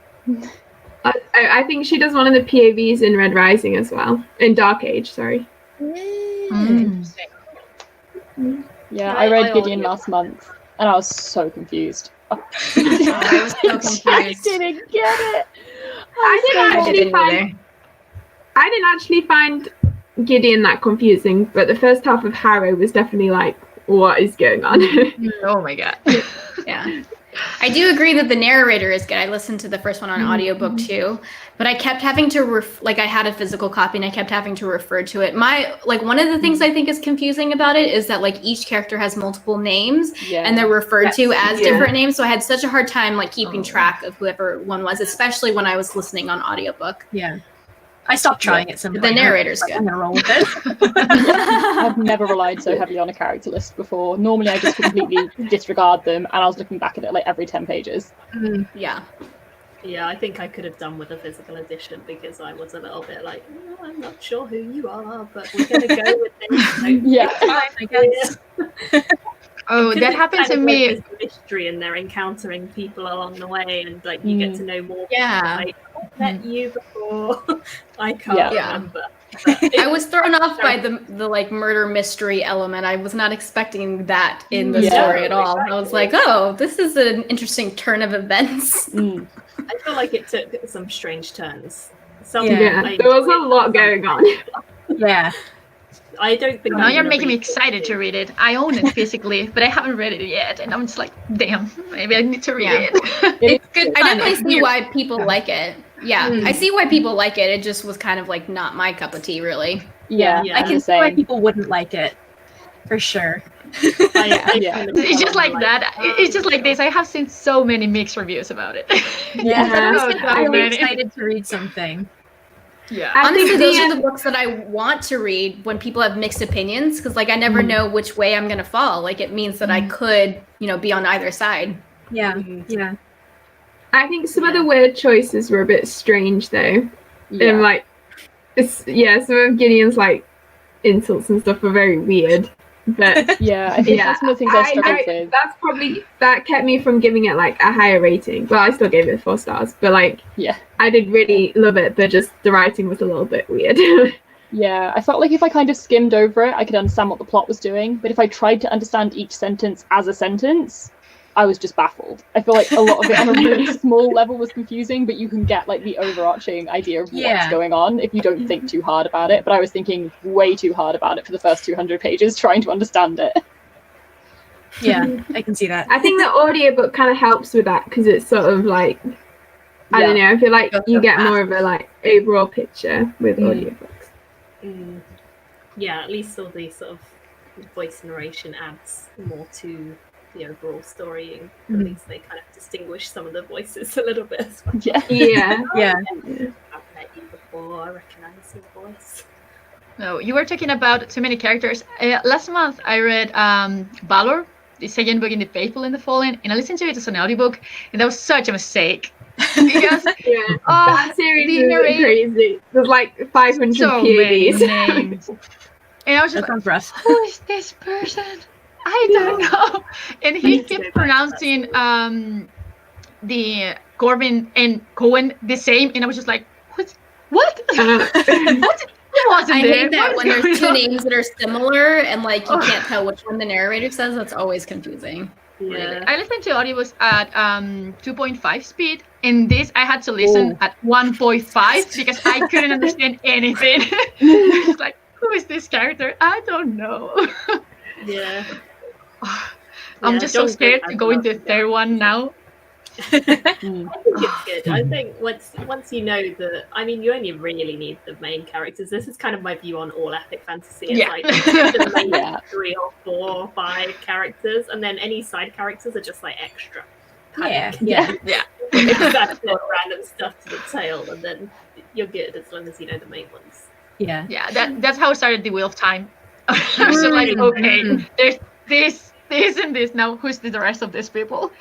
I think she does one of the POVs in Red Rising as well. In Dark Age, sorry. Interesting. Yeah, I read Gideon last month, and I was so confused. I was so confused. I didn't get it. I didn't actually find Gideon that confusing, but the first half of Harrow was definitely like, what is going on? Oh my god. Yeah. I do agree that the narrator is good. I listened to the first one on audiobook too, but I kept having to I had a physical copy and I kept having to refer to it. One of the things I think is confusing about it is that like each character has multiple names and they're referred to as different names. So I had such a hard time like keeping track of whoever one was, especially when I was listening on audiobook. Yeah. I stopped trying at some point. The narrator's good. I'm gonna roll with it. I've never relied so heavily on a character list before. Normally I just completely disregard them, and I was looking back at it like every 10 pages. Yeah. Yeah, I think I could have done with a physical edition because I was a little bit like, I'm not sure who you are, but we're going to go with this. So Yeah. I guess. Oh, that happened to me. Like, there's mystery and they're encountering people along the way, and like you get to know more. Yeah. Like, I've met you before. I can't remember. I was thrown off by the like murder mystery element. I was not expecting that in the story at all. I was like, oh, this is an interesting turn of events. I feel like it took some strange turns. There was a lot going on. Yeah. I don't think. Now you're making me excited to read it. I own it physically, but I haven't read it yet, and I'm just like, damn, maybe I need to read it. It's good. I definitely see why people like it. Yeah, I see why people like it. It just was kind of like not my cup of tea, really. Yeah, I can see why people wouldn't like it, for sure. It's just like that. It's just like this. I have seen so many mixed reviews about it. I'm really excited to read something. Yeah. Honestly, those are the books that I want to read when people have mixed opinions, because like I never know which way I'm gonna fall. Like it means that I could, be on either side. Yeah. Yeah. I think some of the word choices were a bit strange though. Yeah. And like some of Gideon's like insults and stuff were very weird. But yeah, I think that's some of the things I struggled with. That kept me from giving it like a higher rating. Well, I still gave it 4 stars, but like I did really love it, but just the writing was a little bit weird. Yeah, I felt like if I kind of skimmed over it, I could understand what the plot was doing, but if I tried to understand each sentence as a sentence, I was just baffled. I feel like a lot of it on a really small level was confusing, but you can get like the overarching idea of what's going on if you don't think too hard about it. But I was thinking way too hard about it for the first 200 pages trying to understand it. Yeah, I can see that. I think the audiobook kind of helps with that because it's sort of like, I don't know, I feel like you get more of a like overall picture with audiobooks. Yeah, at least all the sort of voice narration adds more to the overall story, and at least they kind of distinguish some of the voices a little bit as well. I've met you before, I recognize your voice. No, you were talking about too many characters. Last month I read Valor, the second book in the Faithful and the Fallen, and I listened to it as an audiobook, and that was such a mistake. Because that series is crazy. There's like 500 PADs. Names. And I was just like, rough. Who is this person? I don't know. And he kept pronouncing the Corbin and Cohen the same, and I was just like, what? What? wasn't I there. hate that What when is there's two going on? names that are similar and like you can't tell which one the narrator says. That's always confusing. Yeah. I listened to audiobooks at 2.5 speed. In this, I had to listen at 1.5 because I couldn't understand anything. It's like, who is this character? I don't know. Yeah. I'm Yeah, just so John scared Green to go has into the lots of third one now. I think it's good. I think once you know that, I mean, you only really need the main characters. This is kind of my view on all epic fantasy. It's Yeah. like the main Yeah. 3 or 4 or 5 characters, and then any side characters are just like extra. Yeah. Yeah. That's not random stuff to the tail, and then you're good as long as you know the main ones. Yeah. Yeah, that's how I started the Wheel of Time. I was just like, okay, there's this, and this. Now, who's the rest of these people?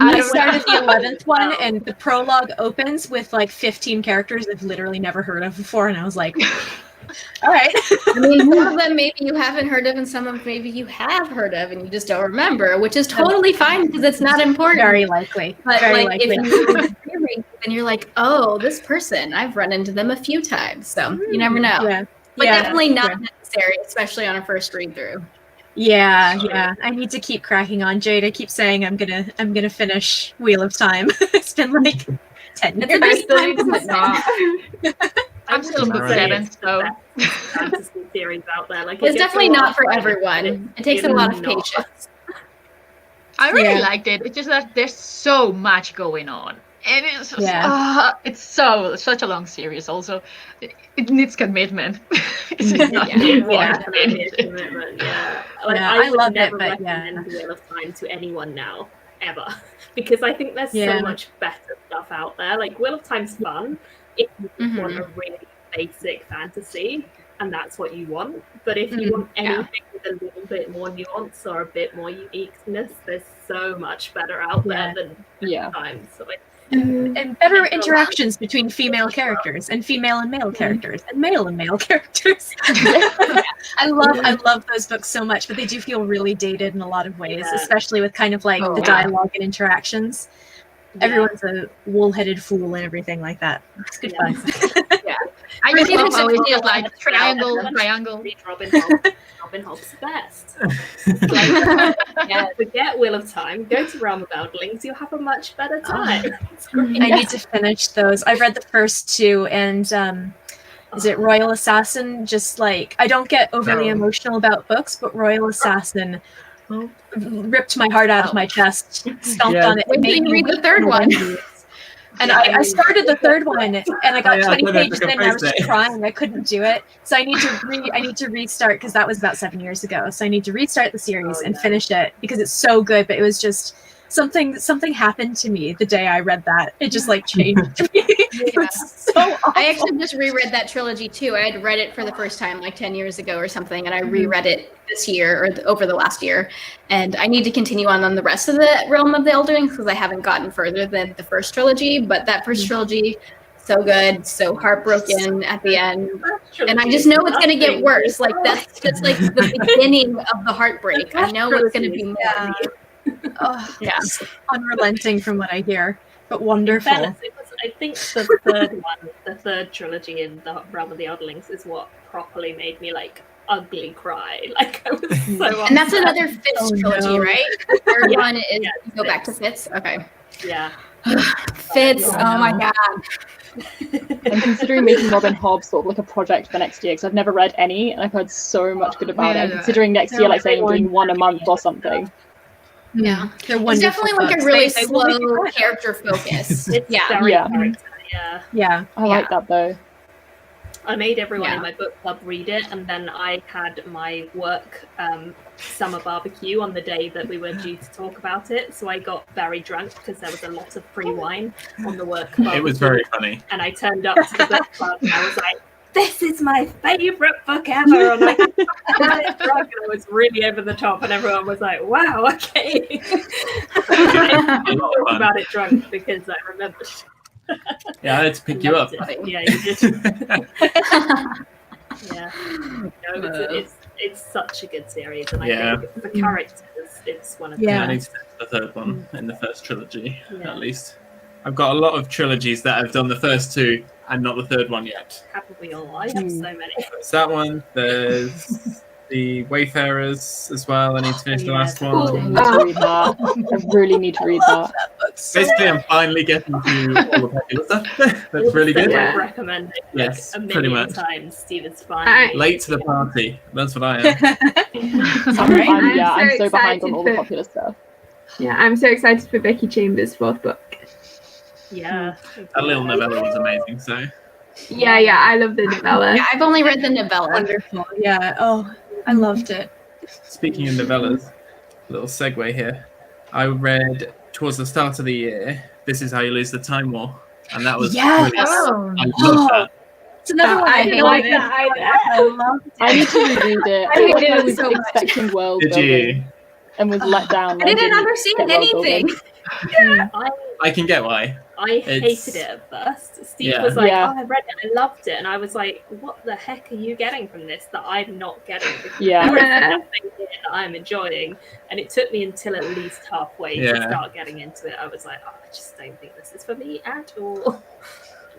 I started the 11th one, and the prologue opens with like 15 characters I've literally never heard of before, and I was like, all right. I mean, some of them maybe you haven't heard of, and some of them maybe you have heard of, and you just don't remember, which is totally fine because it's not important. Very likely. But Very like, if likely. you read, then you're like, oh, this person, I've run into them a few times, so you never know. Yeah. But Yeah. definitely not necessary, especially on a first read through. Yeah. I need to keep cracking on. Jade, I keep saying I'm gonna finish Wheel of Time. It's been like 10 It's a years. good time to not. I'm still in book 7, so Fantasy series out there. Like It's gets definitely a lot not of for credit, everyone. but It takes a lot of not. patience. I really Yeah. liked it. It's just that there's so much going on. And it's just, Yeah. it's such a long series also. It needs commitment. It's not Yeah. Definitely a commitment, yeah. Like, Yeah, I I would love it, never but yeah. recommend Wheel of Time to anyone now, ever. Because I think there's Yeah. so much better stuff out there. Like, Wheel of Time's fun if you just Mhm. want a really basic fantasy, and that's what you want. But if you want yeah. anything with a little bit more nuance or a bit more uniqueness, there's so much better out there than Yeah. Time. So And better interactions between female characters and female and male characters and male characters. I love those books so much, but they do feel really dated in a lot of ways, Yeah. especially with kind of like the dialogue and interactions. Everyone's a wool-headed fool and everything like that. It's good fun. I just Even love how if it's it's just like like- triangle. read Robin Hobb. Robin Hobb's the best. Yeah, forget Wheel of Time. Go to Realm of Elderlings. You'll have a much better time. It's great. I need to finish those. I've read the first 2, and is it Royal Assassin? Just like, I don't get overly emotional about books, but Royal Assassin ripped my heart out of my chest, stomped on it. Wait till you read the third one. And I started the third one, and I got 20 I pages in, and I was it. just crying. I couldn't do it, so I need to restart because that was about 7 years ago. So I need to restart the series and finish it because it's so good. But it was just something happened to me the day I read that. It just like changed me. It was so awful. I actually just reread that trilogy too. I had read it for the first time like 10 years ago or something, and I reread it this year or over the last year. And I need to continue on the rest of the Realm of the Elderlings because I haven't gotten further than the first trilogy. But that first trilogy, so good, so heartbroken at the end. And I just know it's going to get worse. Like that's just like the beginning of the heartbreak. I know it's going to be more. Oh, Yeah. unrelenting from what I hear, but wonderful. Fairness, I think the third one, the third trilogy in the Realm of the Elderlings, is what properly made me like ugly cry. Like I was so. And that's upset. another Fitz trilogy, no. right? The third Yeah. one is Yeah, you go back to Fitz. Okay. Yeah. Fitz. Oh my god. I'm considering making Robin Hobb sort of like a project for next year because I've never read any and I've heard so much good about it. I'm considering next year like saying doing one a month or something. Yeah. They're It's wonderful definitely like books. a really They will make you slow cry. character focus. It's Yeah. very Yeah. character. Yeah. Yeah. I like that though. I made everyone Yeah. in my book club read it, and then I had my work summer barbecue on the day that we were due to talk about it. So I got very drunk because there was a lot of free wine on the work barbecue. It was very funny. And I turned up to the book club and I was like, "This is my favourite book ever!" And I got drunk and I was really over the top, and everyone was like, "Wow, okay." I didn't talk about it drunk because I remembered. Yeah, I had to pick you up. Yeah, you did. Yeah, no, it's such a good series, and I think the characters, it's one of the Yeah. I need to finish the third one in the first trilogy, Yeah. at least. I've got a lot of trilogies that I've done the first 2, and not the third one yet. Haven't we all? I have so many. It's that one. There's the Wayfarers as well. I need to finish the last I one. need to read that. I really need to read that. Basically, I'm finally getting through all the popular stuff. That's really good. Yeah. I've recommended Yes, a pretty million much. times. Stephen's fine. Late to the party. That's what I am. I'm so behind on all the for- popular stuff. Yeah, I'm so excited for Becky Chambers' 4th book. Yeah. That little novella was amazing. So Yeah, I love the novella. Yeah, I've only read the novella. Wonderful. Yeah. Oh, I loved it. speaking of novellas, little segue here. I read towards the start of the year, This Is How You Lose the Time War, and that was Yes! brilliant. Oh. I love that. It's another one I I didn't hate. like that I loved it. I need to reread it. I hated it I was so much. expecting world Did building you? and was let down. I didn't understand get world building. anything. I can get why. I It's- hated it at first. Steve Yeah. was like, Yeah. "Oh, I read it, I loved it," and I was like, "What the heck are you getting from this that I'm not getting?" Because Yeah. there is Yeah. nothing here that I'm enjoying, and it took me until at least halfway to Yeah. start getting into it. I was like, "Oh, I just don't think this is for me at all."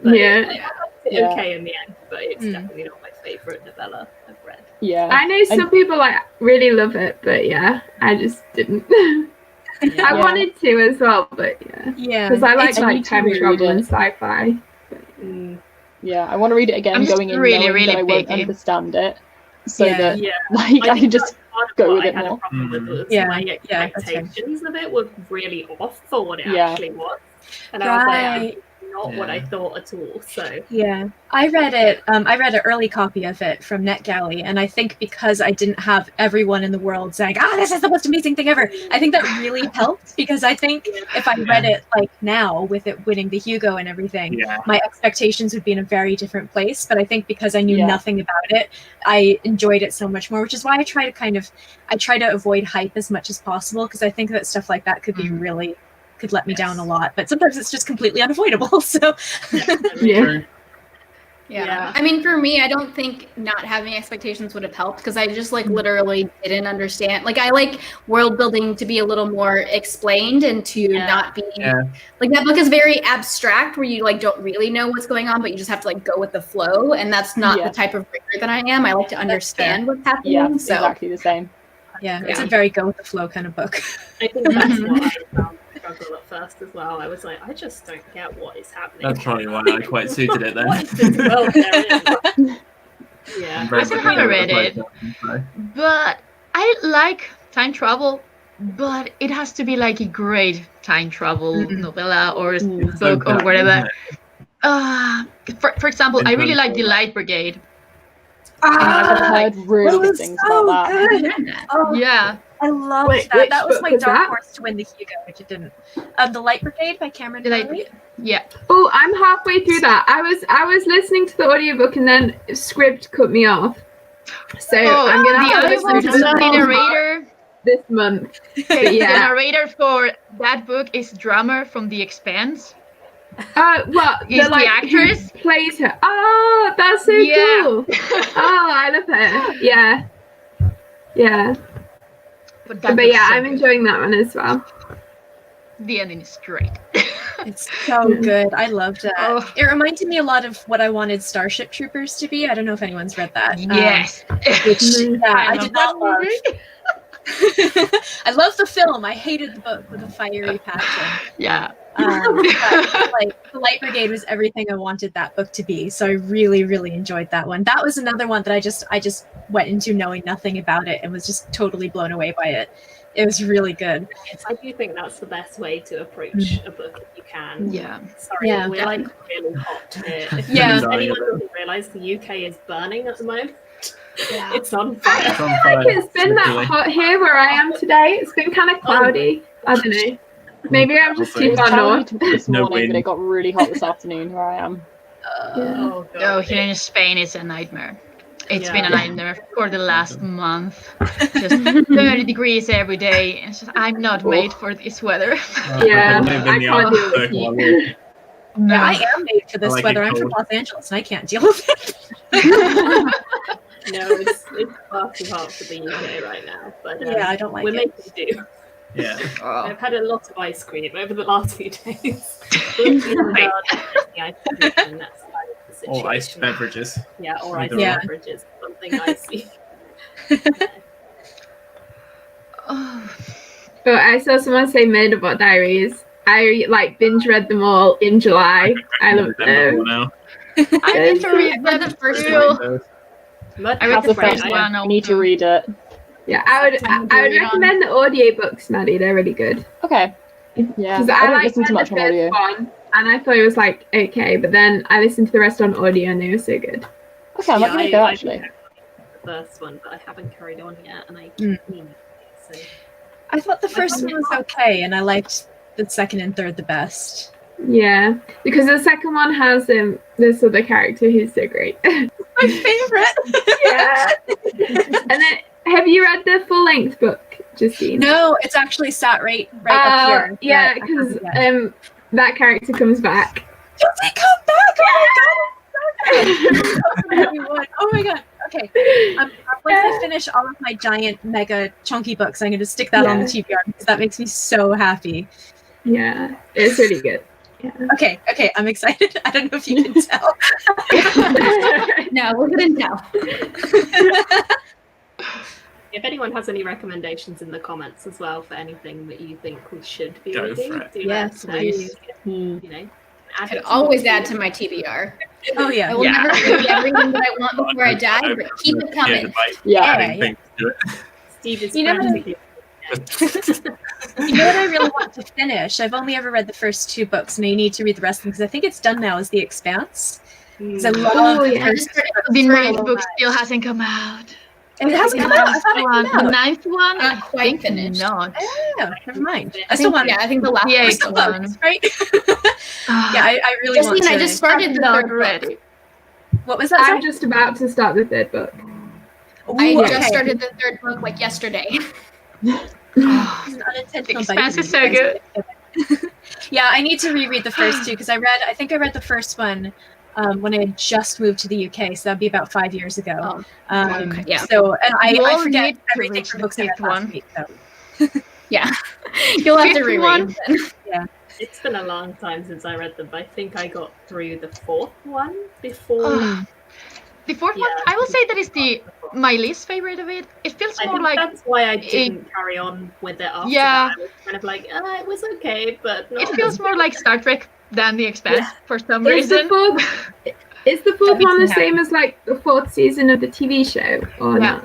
But Yeah. I liked it Yeah. okay in the end, but it's definitely not my favourite novella I've read. Yeah. I know some people like really love it, but yeah, I just didn't. I Yeah. wanted to as well, but yeah, Yeah. because I like I need to time reread travel it. and sci-fi. Yeah, I want to read it again, I'm just going in really, knowing really that I won't picky. understand it, so Yeah. that Yeah. like I can think just that's part of go what with I it had more. a problem with was Yeah, my yeah, that's fine. expectations of it were really off for what it Yeah. actually was, and I was like, Right. "It's not what I thought at all." So Yeah, I read it. I read an early copy of it from NetGalley, and I think because I didn't have everyone in the world saying, "This is the most amazing thing ever," I think that really helped. Because I think if I read it like now, with it winning the Hugo and everything, Yeah. my expectations would be in a very different place. But I think because I knew Yeah. nothing about it, I enjoyed it so much more. Which is why I try to avoid hype as much as possible, because I think that stuff like that could be really could let me down a lot. But sometimes it's just completely unavoidable. So. Yeah. True. Yeah. I mean, for me, I don't think not having expectations would have helped because I just like literally didn't understand. Like, I like world building to be a little more explained and to not be like that book is very abstract where you like don't really know what's going on, but you just have to like go with the flow. And that's not the type of reader that I am. I like to understand what's happening. Yeah, so exactly the same. Yeah, it's a very go with the flow kind of book. I think that's what I found the struggle at first as well. I was like, I just don't get what is happening. That's probably why I quite suited it then. What is this world they're in? Yeah. I still haven't read it, but I like time travel, but it has to be like a great time travel novella or book or whatever. For example, I really like The Light Brigade. I've heard really good things about that. Oh, Yeah. I love Wait, that. which That was book my was dark that? horse to win the Hugo, which it didn't. The Light Brigade by Cameron The Light Farley. Brigade. Yeah. Oh, I'm halfway through that. I was listening to the audiobook and then Script cut me off. So I'm gonna have to listen to the narrator. this month. But The yeah. narrator for that book is Drummer from The Expanse. Well, Is the, like, the actress? who plays her. Oh, that's so Yeah. cool. Oh, I love her. Yeah. Yeah. But But yeah, I'm enjoying that one as well. The ending is great. It's so good. I loved that. Oh. It reminded me a lot of what I wanted Starship Troopers to be. I don't know if anyone's read that. Yes. Which I love did not that love. movie. I love the film. I hated the book with a fiery passion. Yeah. But, like, The Light Brigade was everything I wanted that book to be. So I really, really enjoyed that one. That was another one that I just went into knowing nothing about it and was just totally blown away by it. It was really good. I do think that's the best way to approach a book if you can. Yeah. Sorry, Yeah. we're like really hot here. If Yeah. anyone doesn't realise the UK is burning at the moment. It's on I fire. It's on feel fire, like it's been that literally. hot here where I am today. It's been kind of cloudy. I don't know. Maybe I'm just Also, too It was far cloudy north. this No morning, but wind. it got really hot this afternoon where I am. Oh, God. Oh, here in Spain, it's a nightmare. It's been a Yeah. nightmare for the last month. Just 30 degrees every day. It's just, I'm not made for this weather. Yeah, live in I the can't Arctic deal with Circle, heat. I will. Yeah, I am made for this I like weather. it I'm from cold. Los Angeles and I can't deal with it. No, it's far too hot for the UK right now. But Yeah, I don't like we're it. making do. Yeah. Oh. I've had a lot of ice cream over the last few days. Anything ice cream, that's kind of the situation. Or iced beverages. Yeah, or iced Either beverages, something icy. Oh, But I saw someone say Murderbot Diaries. I like binge read them all in July. I love them. Now. I need to read the first two. But I read That's the the first first one. one. I need to read it. Yeah, I would recommend the audiobooks, Maddie. They're really good. Okay. Yeah. Because I I don't like listen to the much first on audio. one, and I thought it was like okay, but then I listened to the rest on audio, and they were so good. Okay, I might give it a go actually. The first one, but I haven't carried on yet, and I mean, so. I thought the first one was okay, and I liked the second and third the best. Yeah, because the second one has this other character who's so great. My favorite. Yeah. And then, have you read the full-length book, Justine? No, it's actually sat right up here. Yeah, because that character comes back. Does it come back? Oh my god. Okay. Once I finish all of my giant, mega, chunky books, I'm going to stick that on the TBR because that makes me so happy. Yeah, it's really good. Yeah. Okay, I'm excited. I don't know if you can tell. No, we couldn't tell. If anyone has any recommendations in the comments as well for anything that you think we should be Go reading, for it. do Yes, let us please. know. You know, I could always add to my TBR. Oh yeah. I will never read everything that I want before I die, but keep it coming. Yeah. Adding things to it. Steve is You know what frantically- You know what I really want to finish? I've only ever read the first two books, and I need to read the rest of them because I think it's done now. Is The Expanse? Because I love Oh, the yeah. first The ninth so book much. still hasn't come out. And it hasn't come out. I thought it One, came the out. ninth one, Not I quite think finished. not. Oh, never mind. I I still think, want I think the last Yeah, one. it's the one. books, right? Yeah, I really want Justine, to. I just started the Not third book. ready. What was that? I'm Sorry? just about to start the third book. I Ooh, just okay. started the third book like yesterday. It's an unintentional The bite Expanse to is me, so you guys. good. Yeah, I need to reread the first two because I think I read the first one when I had just moved to the UK, so that'd be about 5 years ago. Oh, okay, yeah. So, and You I all forget need to everything read from the books I read fifth last one. week. So. Yeah. You'll have to Fifth reread one? then. It's been a long time since I read them, but I think I got through the fourth one before. Oh. The fourth one, Yeah. I will say that is my least favorite of it. It feels I more think like that's why I didn't carry on with it after Yeah. that. I was kind of like, it was okay, but not it feels more like Star Trek than The Expanse for some Is the reason. fourth, is the fourth one the same as like the fourth season of the TV show or Yeah.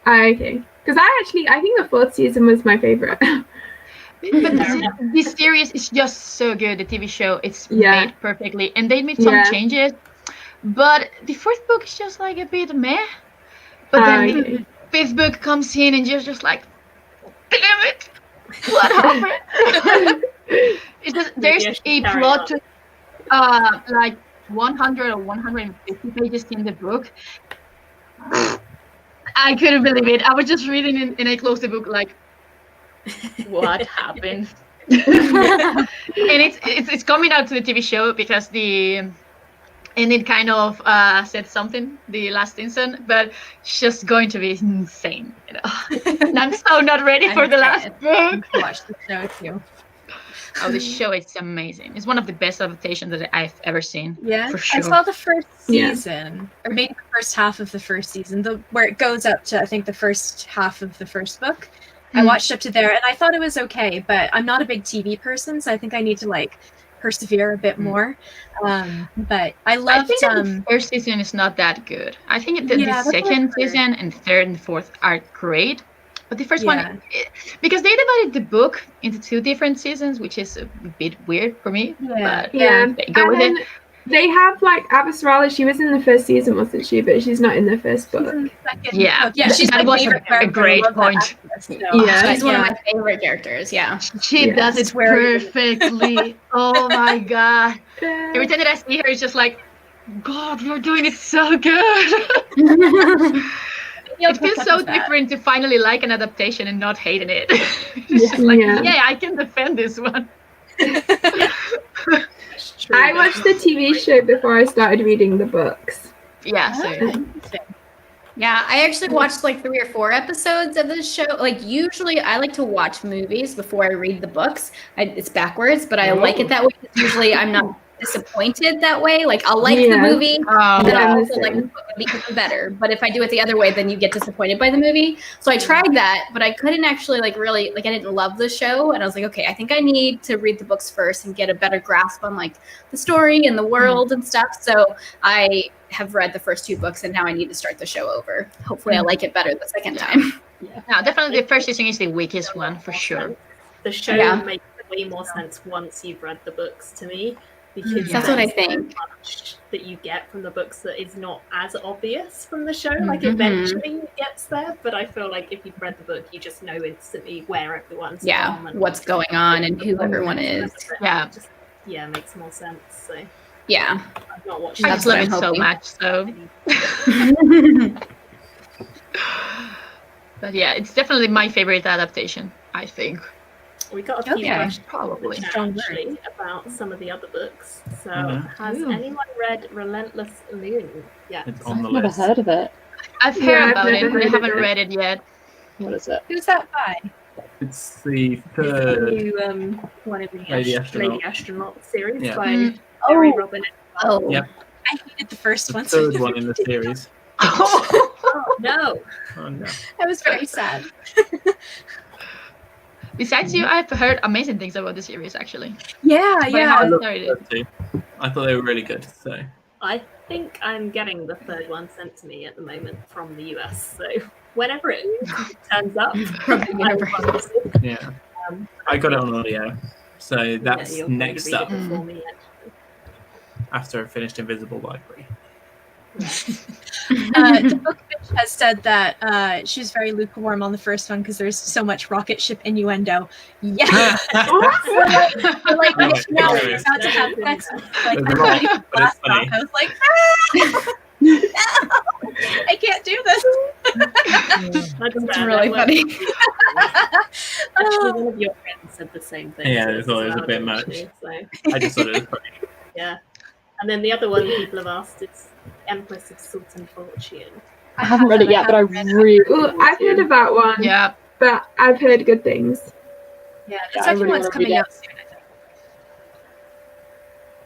not? Okay, because I think the fourth season was my favorite. But this series is just so good. The TV show, it's Yeah. made perfectly, and they made some Yeah. changes. But the fourth book is just like a bit meh. But then Okay. the fifth book comes in, and you're just like, damn it, what happened? It's just, there's Maybe I should a carry plot, like 100 or 150 pages in the book. I couldn't believe it. I was just reading it, and I closed the book like, what happened? And it's coming out to the TV show because and it kind of said something the last season, but it's just going to be insane. You know? And I'm so not ready for the last book. Watch the show too. Oh, the show is amazing. It's one of the best adaptations that I've ever seen. Yeah, For sure. I saw the first Yeah. season, or maybe the first half of the first season, where it goes up to I think the first half of the first book. I watched up to there, and I thought it was okay, but I'm not a big TV person, so I think I need to like persevere a bit more. But I I loved. think that the first season is not that good. I think the Yeah, that's what I've second heard. season and third and fourth are great. But the first Yeah. one, because they divided the book into 2 different seasons, which is a bit weird for me. Yeah. But Yeah. they go And with then it. they have like Abyssrala. She was in the first season, wasn't she? But she's not in the first book. Yeah, yeah, she's that my was favorite a character. I great love that point. actress, so- Yeah. She's one of my favorite characters, yeah. She Yeah. does it It's where- perfectly. Oh my god. Every time that I see her, it's just like, God, you're doing it so good. It feels so different to finally like an adaptation and not hating it. It's just like, Yeah. yeah, I can defend this one. I watched the TV show before I started reading the books. Yeah, so Yeah, I actually watched like 3 or 4 episodes of this show. Like usually I like to watch movies before I read the books. It's backwards, but I like it that way. 'Cause usually I'm not disappointed that way. Like I'll like the movie, then I'll also like the book would be even better. But if I do it the other way, then you get disappointed by the movie. So I tried that, but I couldn't actually like really like I didn't love the show, and I was like, okay, I think I need to read the books first and get a better grasp on like the story and the world and stuff. So I have read the first 2 books, and now I need to start the show over. Hopefully, I like it better the second time. Yeah, no, definitely the first season is the weakest one for sure. The show makes way more sense once you've read the books to me, because that's what I think. Much that you get from the books that is not as obvious from the show. Like eventually it gets there, but I feel like if you've read the book, you just know instantly where everyone's from and what's going on and who everyone is. Yeah, it makes more sense. So yeah, I've not watched. I just love it so much. So. But yeah, it's definitely my favorite adaptation, I think. We got a few questions probably actually about some of the other books. So, has anyone read Relentless Loon yet? It's on the I've never list. heard of it. I've heard about it, but I haven't read it yet. What is it? Who's that by? It's the third. New, one of the Lady Astronaut series Yeah. by Mary Robin. Oh, Yep. I hated the first The one. third one in the series. Oh no! Oh no. I was very sad. Besides you, I've heard amazing things about the series, actually. Yeah, But I yeah. haven't started it. I thought they were really good. So I think I'm getting the third one sent to me at the moment from the US. So whenever it turns up, yeah, I got it on audio. So that's you'll next probably up read it before me, actually. after I finished Invisible Library. The Bookish has said that she's very lukewarm on the first one because there's so much rocket ship innuendo. Yeah. Like now we're about to have sex with, like There's a lot, but it's funny. I was like, no, I can't do this. It's really funny. Actually, one of your friends said the same thing. Yeah, to I us thought it as was a bit well, much. actually, So I just thought it was funny. yeah. And then the other one people have asked is Empress of Salt and Fortune. I haven't read it yet, but I really. Well, I've heard of that one, Yeah. but I've heard good things. Yeah, Yeah, the I second really one's wanna coming read out soon, I think.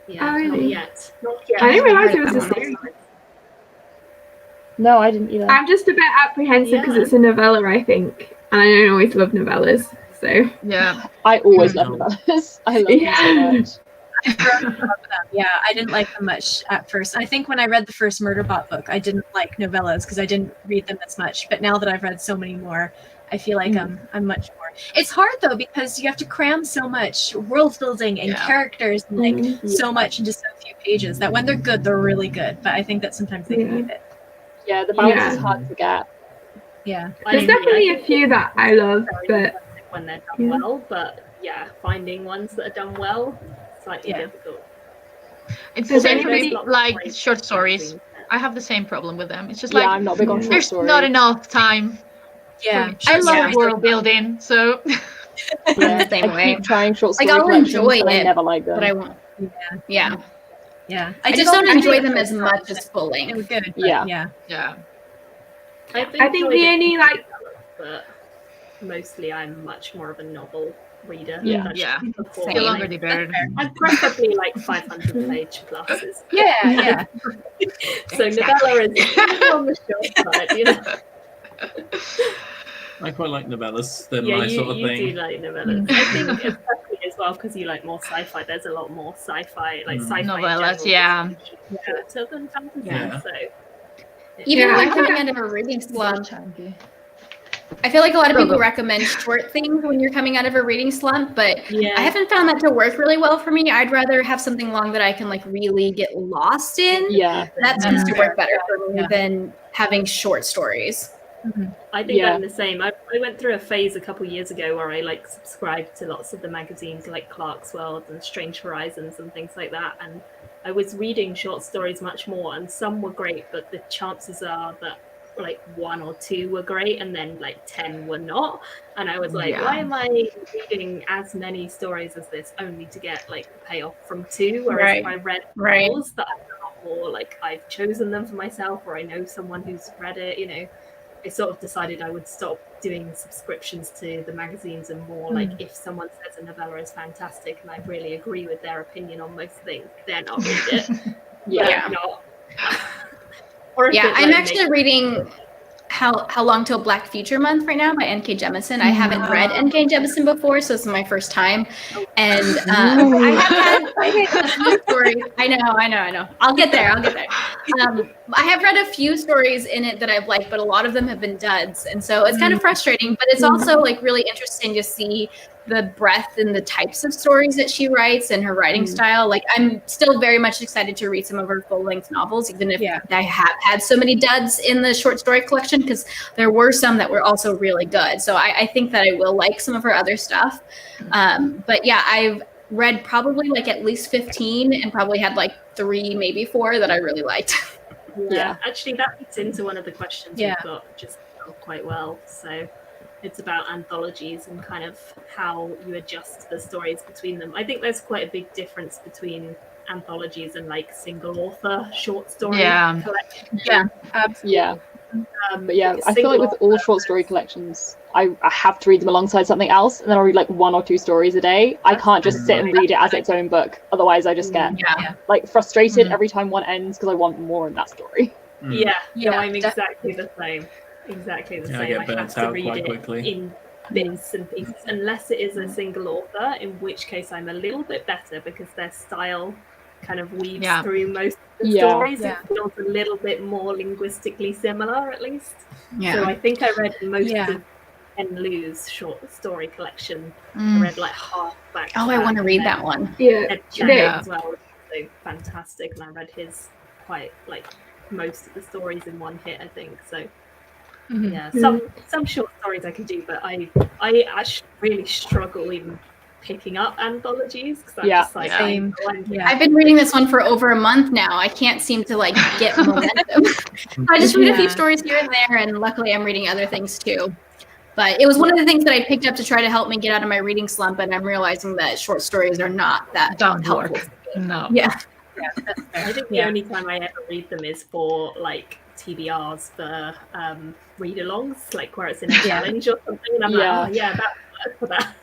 Yeah, Oh, really? not yet. Not yet. I didn't realise it read was a that series. No, I didn't either. I'm just a bit apprehensive because Yeah. it's a novella, I think, and I don't always love novellas. So Yeah. I always love novellas. I love them so much. I've grown up with them. Yeah, I didn't like them much at first. I think when I read the first Murderbot book, I didn't like novellas because I didn't read them as much. But now that I've read so many more, I feel like I'm much more. It's hard though because you have to cram so much world building and characters and like so much into so few pages that when they're good, they're really good. But I think that sometimes they can be a bit. Yeah, the balance is hard to get. Yeah. there's definitely a few that I love, but when they're done well, but yeah, finding ones that are done well, slightly difficult. It's the Does same for me, anybody- like short stories. I have the same problem with them. It's just Yeah, like I'm not big on short there's stories. not enough time. Yeah. I love stories world like building, so Yeah, Same I way. keep trying short Like, story I'll collections, enjoy but I it, never like them. But I won't. Yeah. Yeah. I just don't enjoy think them the as first much one as full It length. was good. But Yeah. yeah. I think the only like but mostly I'm much more of a novel reader. Yeah. That's Yeah. before The Same. longer the better. I'm preferably like 500 page pluses. Yeah, yeah. So novella is on the short side, you know. I quite like novellas. They're Yeah, my you, sort of you thing. do like novellas. I think especially as well because you like more sci-fi. There's a lot more sci-fi, like sci-fi in Novellas, general, yeah. is shorter than fantasy. Yeah. So Even Yeah, when I coming out of a reading slump, I feel like a lot of people recommend short things when you're coming out of a reading slump, but yeah, I haven't found that to work really well for me. I'd rather have something long that I can like really get lost in. Yeah. That seems to work better for me than having short stories. I think Yeah. I'm the same. I went through a phase a couple years ago where I like subscribed to lots of the magazines like Clark's World and Strange Horizons and things like that, and I was reading short stories much more, and some were great, but the chances are that like 1 or 2 were great and then like 10 were not, and I was like, why am I reading as many stories as this only to get like the payoff from 2, whereas if I read novels that I know more like I've chosen them for myself or I know someone who's read it, you know, I sort of decided I would stop doing subscriptions to the magazines and more like if someone says a novella is fantastic and I really agree with their opinion on most things, then I'll read it. Yeah. But not. Or if Yeah, it, I'm like, actually reading How Long Till Black Future Month right now by N.K. Jemisin. I haven't read N.K. Jemisin before, so this is my first time. And I have had a few stories. I know. I'll get there. I have read a few stories in it that I've liked, but a lot of them have been duds. And so it's kind of frustrating, but it's also like really interesting to see the breadth and the types of stories that she writes and her writing style. Like, I'm still very much excited to read some of her full-length novels, even if I have had so many duds in the short story collection, because there were some that were also really good. So I think that I will like some of her other stuff. But yeah, I've read probably like at least 15 and probably had like 3, maybe 4 that I really liked. Yeah, actually that fits into one of the questions we've got just quite well. So it's about anthologies and kind of how you adjust the stories between them. I think there's quite a big difference between anthologies and like single author short story collections. Yeah, absolutely. Yeah. But yeah, I feel like with all short story collections, I have to read them alongside something else, and then I'll read like 1 or 2 stories a day. I can't just sit and read it as its own book. Otherwise, I just get like frustrated every time one ends because I want more in that story. Yeah, I'm exactly the same. Exactly the same. I I get have burnt to out read quite it quickly. in bits and pieces, unless it is a single author, in which case I'm a little bit better because their style kind of weaves through most of the stories. It feels a little bit more linguistically similar, at least. So I think I read most of Ken Liu's short story collection. I read like half back. Oh, I want to read that one. Ed Chiang as well, so fantastic, and I read his quite like most of the stories in one hit, I think. So some short stories I can do, but I actually really struggle even picking up anthologies because I'm just like I've been reading this one for over a month now. I can't seem to like get momentum. I just read a few stories here and there, and luckily I'm reading other things too. But it was one of the things that I picked up to try to help me get out of my reading slump, and I'm realizing that short stories are not that helpful. No. Yeah. I think the only time I ever read them is for like TBRs for read-alongs, like where it's in a challenge or something, and I'm like, that works for that.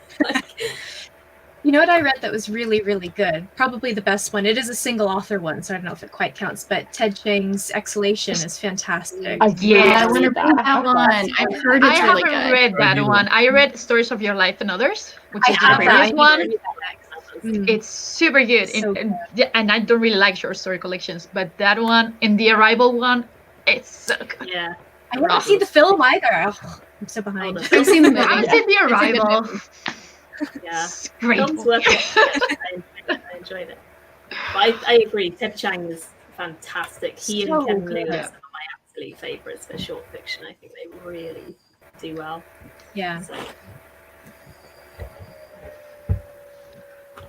You know what I read that was really, really good? Probably the best one. It is a single author one, so I don't know if it quite counts, but Ted Chiang's Exhalation is fantastic. I want to read that one. I've heard it's really good. I haven't read that one. I read Stories of Your Life and Others, which is the previous one. It's super good. And I don't really like short story collections, but that one and the Arrival one, it's so good. Yeah. I haven't seen the film either. Oh, I'm so behind. I've seen the movie. I've seen The Arrival. Yeah, great. Film's worth it. I enjoyed it. But I agree. Ted Chiang is fantastic. He and Ken Liu are some of my absolute favourites for short fiction. I think they really do well. Yeah. So.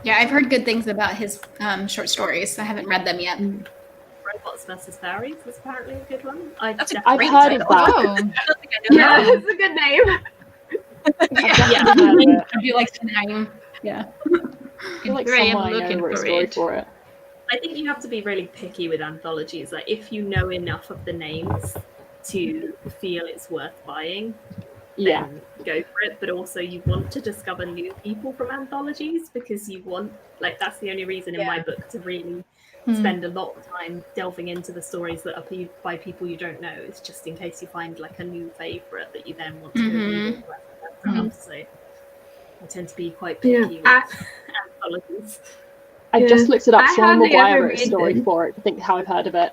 Yeah, I've heard good things about his short stories. I haven't read them yet. Robots vs. Fairies was apparently a good one. I've heard of that. I don't think I know that. It's a good name. I do like the name. Yeah. I feel like someone I know wrote a story for it. I think you have to be really picky with anthologies. Like, if you know enough of the names to feel it's worth buying, then go for it. But also, you want to discover new people from anthologies because you want, like, that's the only reason in my book to really spend a lot of time delving into the stories that are by people you don't know. It's just in case you find like a new favorite that you then want to read. So I tend to be quite picky with anthologies. I just looked it up. Sean McGuire wrote a story for it. I think how I've heard of it.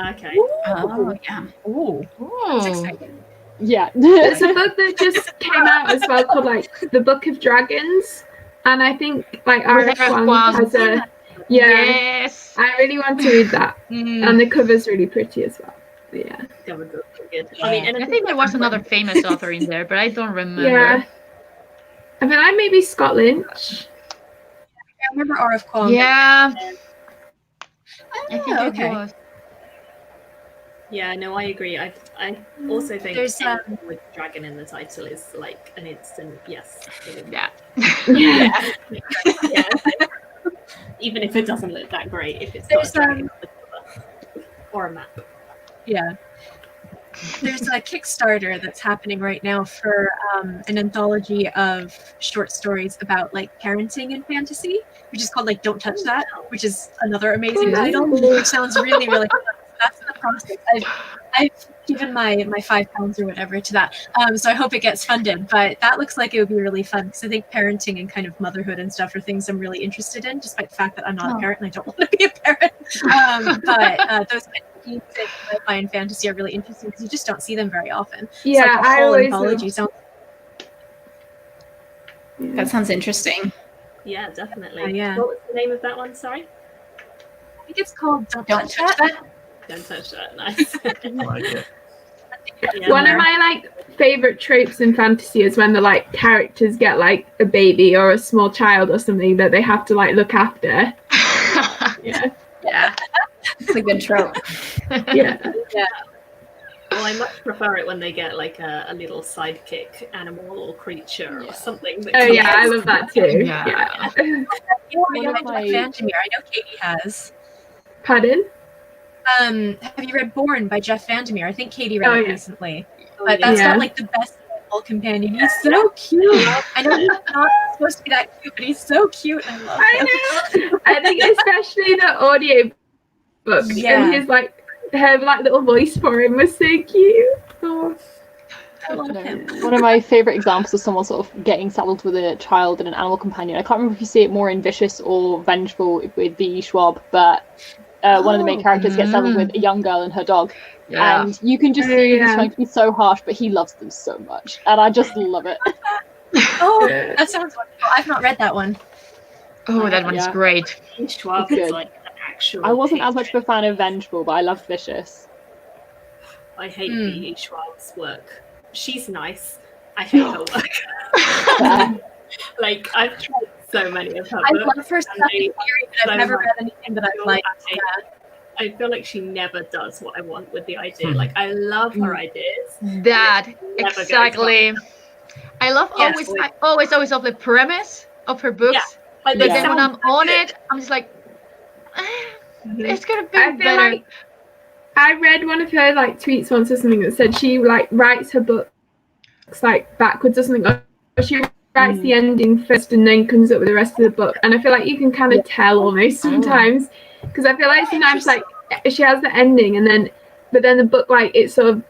Okay. Oh, yeah. Ooh. That's exciting. Yeah. There's a book that just came out as well called like The Book of Dragons, and I think like RF1 has a Yes. I really want to read that, and the cover's really pretty as well. But yeah. Good. I mean, I think there was another famous author in there, but I don't remember. Yeah. I mean, maybe Scott Lynch. I remember R.F. Kuang. Yeah. I think it was. Yeah, no, I agree. I also think anything with dragon in the title is like an instant yes. Yeah. Yeah. Even if it doesn't look that great, if it's got a dragon on the cover or a map. Yeah. there's a Kickstarter that's happening right now for an anthology of short stories about like parenting and fantasy, which is called like Don't Touch That, which is another amazing title, which sounds really, really good. That's the process. I've given my £5 or whatever to that, so I hope it gets funded. But that looks like it would be really fun because I think parenting and kind of motherhood and stuff are things I'm really interested in, despite the fact that I'm not a parent and I don't want to be a parent. But those kind of themes in sci-fi and fantasy are really interesting because you just don't see them very often. Yeah, so like a I whole always anthology sounds. That sounds interesting. Yeah, definitely. Yeah. What was the name of that one? Sorry. I think it's called Don't touch that. Don't touch that. Nice. I like it. Yeah, One of my like favorite tropes in fantasy is when the like characters get like a baby or a small child or something that they have to like look after. Yeah. Yeah. It's a good trope. Yeah. Well, I much prefer it when they get like a little sidekick animal or creature or something. That Oh comes yeah, I love that too. Yeah. Yeah. One of my- Vandermeer. I know Katy has. Pardon? Have you read Born by Jeff Vandermeer? I think Katy read Oh, it yeah. recently. But that's Yeah. not like the best animal companion. He's so cute. I know he's not supposed to be that cute, but he's so cute. I love him. I know. I think especially the audio book Yeah. and his like her like little voice for him was so cute. Oh. I love him. One of my favourite examples of someone sort of getting saddled with a child and an animal companion. I can't remember if you see it more in Vicious or Vengeful with V. Schwab, but one of the main characters gets saddled with a young girl and her dog. Yeah. And you can just Oh, see yeah. he's trying to be so harsh, but he loves them so much. And I just love it. Oh, Yeah. that sounds wonderful. I've not read that one. Oh, that one's Yeah. great. Schwab It's is good. like an actual. I wasn't as much patron. of a fan of Vengeful, but I loved Vicious. I hate V.E. Schwab's work. She's nice. I hate her work. Yeah. Like I've tried so many of her I books. love her stuff and in they- theory, but I've so never much. read anything that I've liked. I- Yeah. I feel like she never does what I want with the idea. Like I love her ideas. That Never goes exactly. I love Yes. I always love the premise of her books. But But they then when sound I'm on good. it, I'm just like, it's gonna be I feel better. like I read one of her like tweets once or something that said she like writes her books like backwards or something, or she writes the ending first and then comes up with the rest of the book. And I feel like you can kind of tell almost sometimes, because I feel like sometimes like she has the ending and then, but then the book like it sort of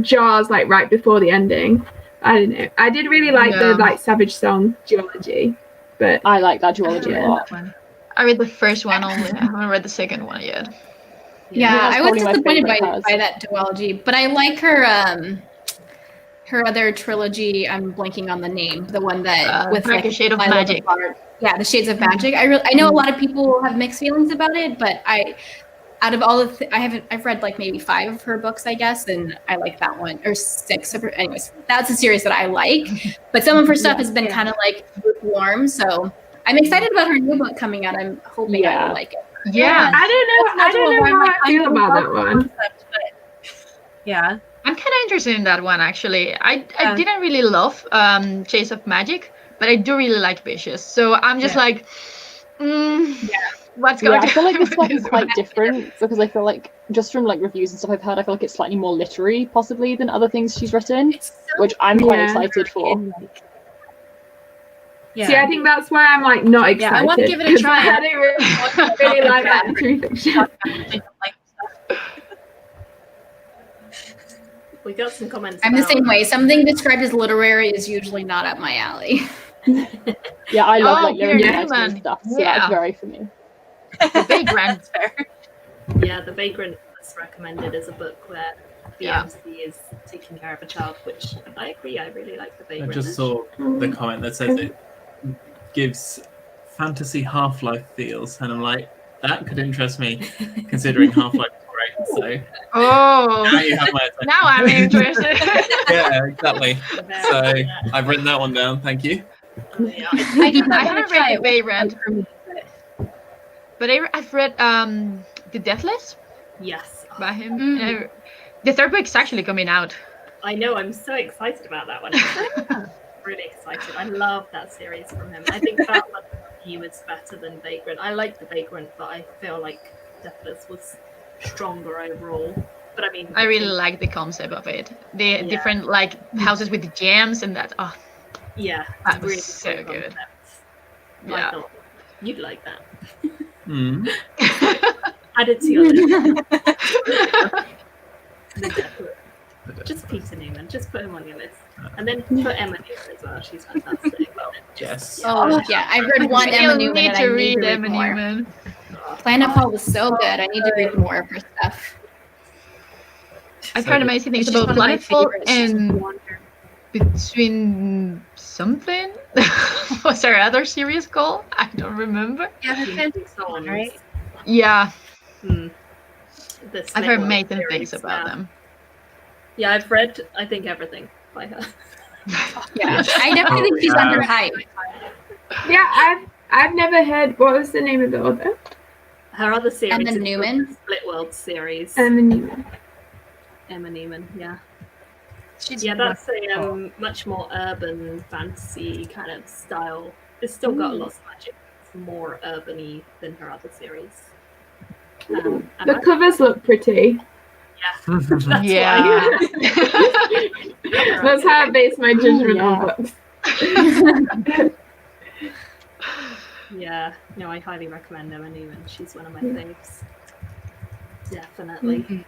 jars like right before the ending. I don't know. I did really like the like Savage Song duology, but I like that duology a lot. I read the first one only. I haven't read the second one yet. Yeah, that's I was probably my disappointed by, favourite by that duology, but I like her other trilogy. I'm blanking on the name. The one that with like A Shade of I Love Magic. Apart. Yeah, the Shades of Magic. I know a lot of people have mixed feelings about it, but out of all the I've read like maybe 5 of her books, I guess, and I like that one, or 6 of her. Anyways, that's a series that I like, but some of her stuff has been kind of like lukewarm. So I'm excited about her new book coming out. I'm hoping I will like it. Yeah, I don't know how I feel about that one. Yeah. I'm kind of interested in that one actually. I Yeah. didn't really love Chase of Magic, but I do really like Vicious. So I'm just like, what's going Yeah, I to feel like this happen one with is this quite one? different because I feel like just from like reviews and stuff I've heard, I feel like it's slightly more literary possibly than other things she's written, It's so which I'm quite Yeah. excited for. Yeah. See, I think that's why I'm like not excited. Yeah, I want to give it a 'cause try. I don't really like that literary fiction. We got some comments. I'm the about- same way. Something described as literary is usually not up my alley. Yeah, I love Oh, like lyric yeah, writing and man. stuff, so Yeah. that's very for me. The Vagrant. Yeah, The Vagrant was recommended as a book where the Yeah. MC is taking care of a child, which I agree. I really like The I Vagrant. just saw the comment that says it gives fantasy Half-Life feels, and I'm like, that could interest me, considering Half-Life is great. So Oh, now you have my attention. now I'm interested. Yeah, exactly. Very- So I've written that one down. Thank you. yeah, I haven't read The Vagrant, but I've read The Deathless yes, by him. And the third book's actually coming out. I know. I'm so excited about that one. I'm really excited. I love that series from him. I think that one he was better than Vagrant. I like The Vagrant, but I feel like Deathless was stronger overall. But I mean, I really like the concept of it. The different like houses with the gems and that. Oh, yeah, that was really so cool good. concept. I Yeah. thought you'd like that. Hmm. Add it to your list. Just Peter Newman. Just put him on your list, and then put Emma Newman as well. She's fantastic. Yes. Oh yeah, I've read one Emma Newman need and to I read need to read Emma more. Newman. Planetfall was so good. I need to read more of her stuff. I've heard amazing things She's about one of my Planetfall favorites. She's and wonderful. Between something. What's her other series called? I don't remember. Yeah, her fantasy Songs. one, right? Yeah, The I've heard Snake amazing series, things about them. Yeah, I've read, I think, everything by her. Yeah, I definitely think she's underhyped. Yeah, I've never heard. What was the name of the author? Her other series Emma is Newman? the Split World series. Emma Newman. Emma Newman, yeah. She's Yeah, that's a much more urban fantasy kind of style. It's still got lots of magic. It's more urban-y than her other series. And The covers look pretty. that's Yeah. why. That's how I base my judgment on books. Yeah, no, I highly recommend Emma Newman. She's one of my faves. Definitely.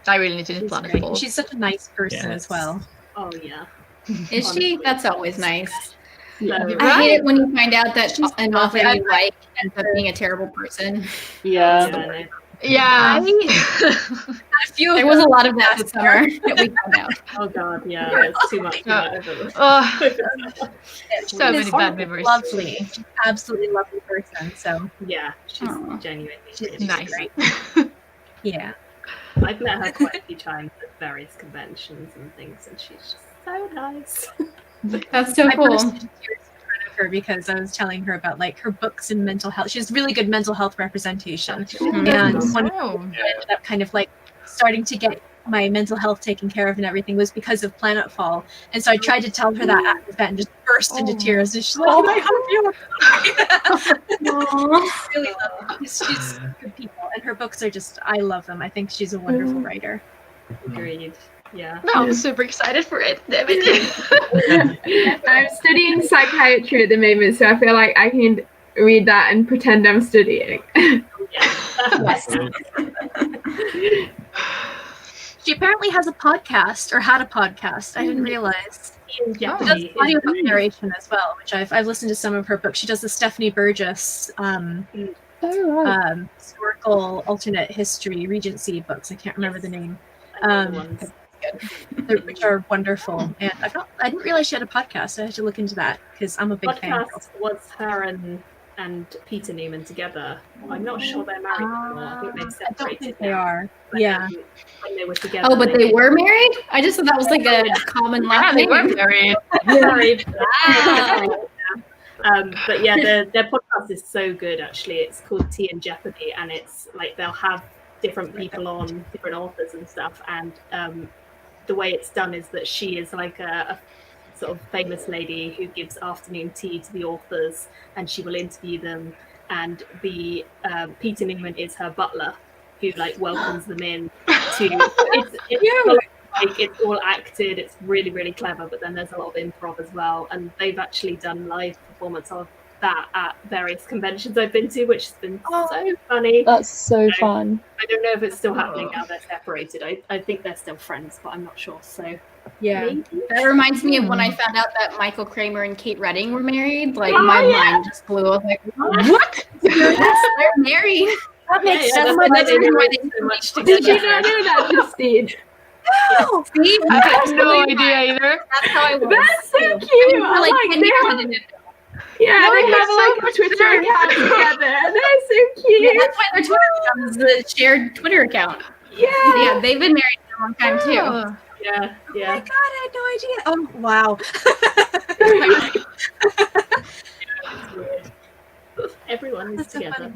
I really need to She's plan great. it. She's such a nice person as well. Oh, yeah. Is she? That's always nice. So, I hate it when you find out that She's an author lovely. you like ends up being a terrible person. Yeah. no. Yeah. A few of There was a them. lot of that this summer that we found out. Oh, God, yeah. It's too much. Oh, She so is many bad memories. Lovely. She's an absolutely lovely person. So Yeah, she's Aw. genuinely she's really nice. great. yeah. I've met her quite a few times at various conventions and things, and she's just so nice. That's so I cool. burst into tears in front of her because I was telling her about like her books and mental health. She has really good mental health representation, and one Oh. ended up kind of like starting to get my mental health taken care of and everything was because of Planetfall. And so I tried to tell her that at the event and just burst into tears. And she's like, "Oh, I hope you really love her. She's good people, and her books are just, I love them. I think she's a wonderful writer. Agreed. Yeah. No, I'm super excited for it. Damn it. I'm studying psychiatry at the moment, so I feel like I can read that and pretend I'm studying. Yes. She apparently has a podcast, or had a podcast. I didn't realize. She She does audiobook narration as well, which I've listened to some of her books. She does the Stephanie Burgess historical alternate history Regency books. I can't remember the name. Which are wonderful. And I didn't realize she had a podcast. I had to look into that because I'm a big fan. Podcast was her and Peter Newman together. I'm not sure they're married anymore. I think they've I don't separated. think they now. are. But, Yeah. when they were together. Oh, but they were married? I just thought that was like a common Yeah, last they name. were married. married. Wow. But yeah, their podcast is so good. Actually, it's called Tea and Jeopardy, and it's like they'll have different people on, different authors and stuff. And the way it's done is that she is like a sort of famous lady who gives afternoon tea to the authors, and she will interview them. And the Peter Newman is her butler, who like welcomes them in. It's all acted. It's really, really clever. But then there's a lot of improv as well. And they've actually done live performance of that at various conventions I've been to, which has been so funny. That's so fun. I don't know if it's still happening now. They're separated. I think they're still friends, but I'm not sure. So Yeah. maybe. That reminds me of when I found out that Michael Kramer and Kate Redding were married. Like, my mind just blew. I was like, what? Yes, they're married. That makes Yeah, sense. that's why they That's were why doing so much Did you together. not know that, Justine? See? I had no idea either. That's how I was. That's so cute. For I like like 10 they years I have, didn't know. yeah, they they're have so like a Twitter account together. They're so Yeah, cute. that's why their Twitter account is the shared Twitter account. Yeah. Yeah, they've been married for a long time too. Oh. Yeah, Oh my yeah. god, I had no idea. Oh wow. Everyone is That's so together.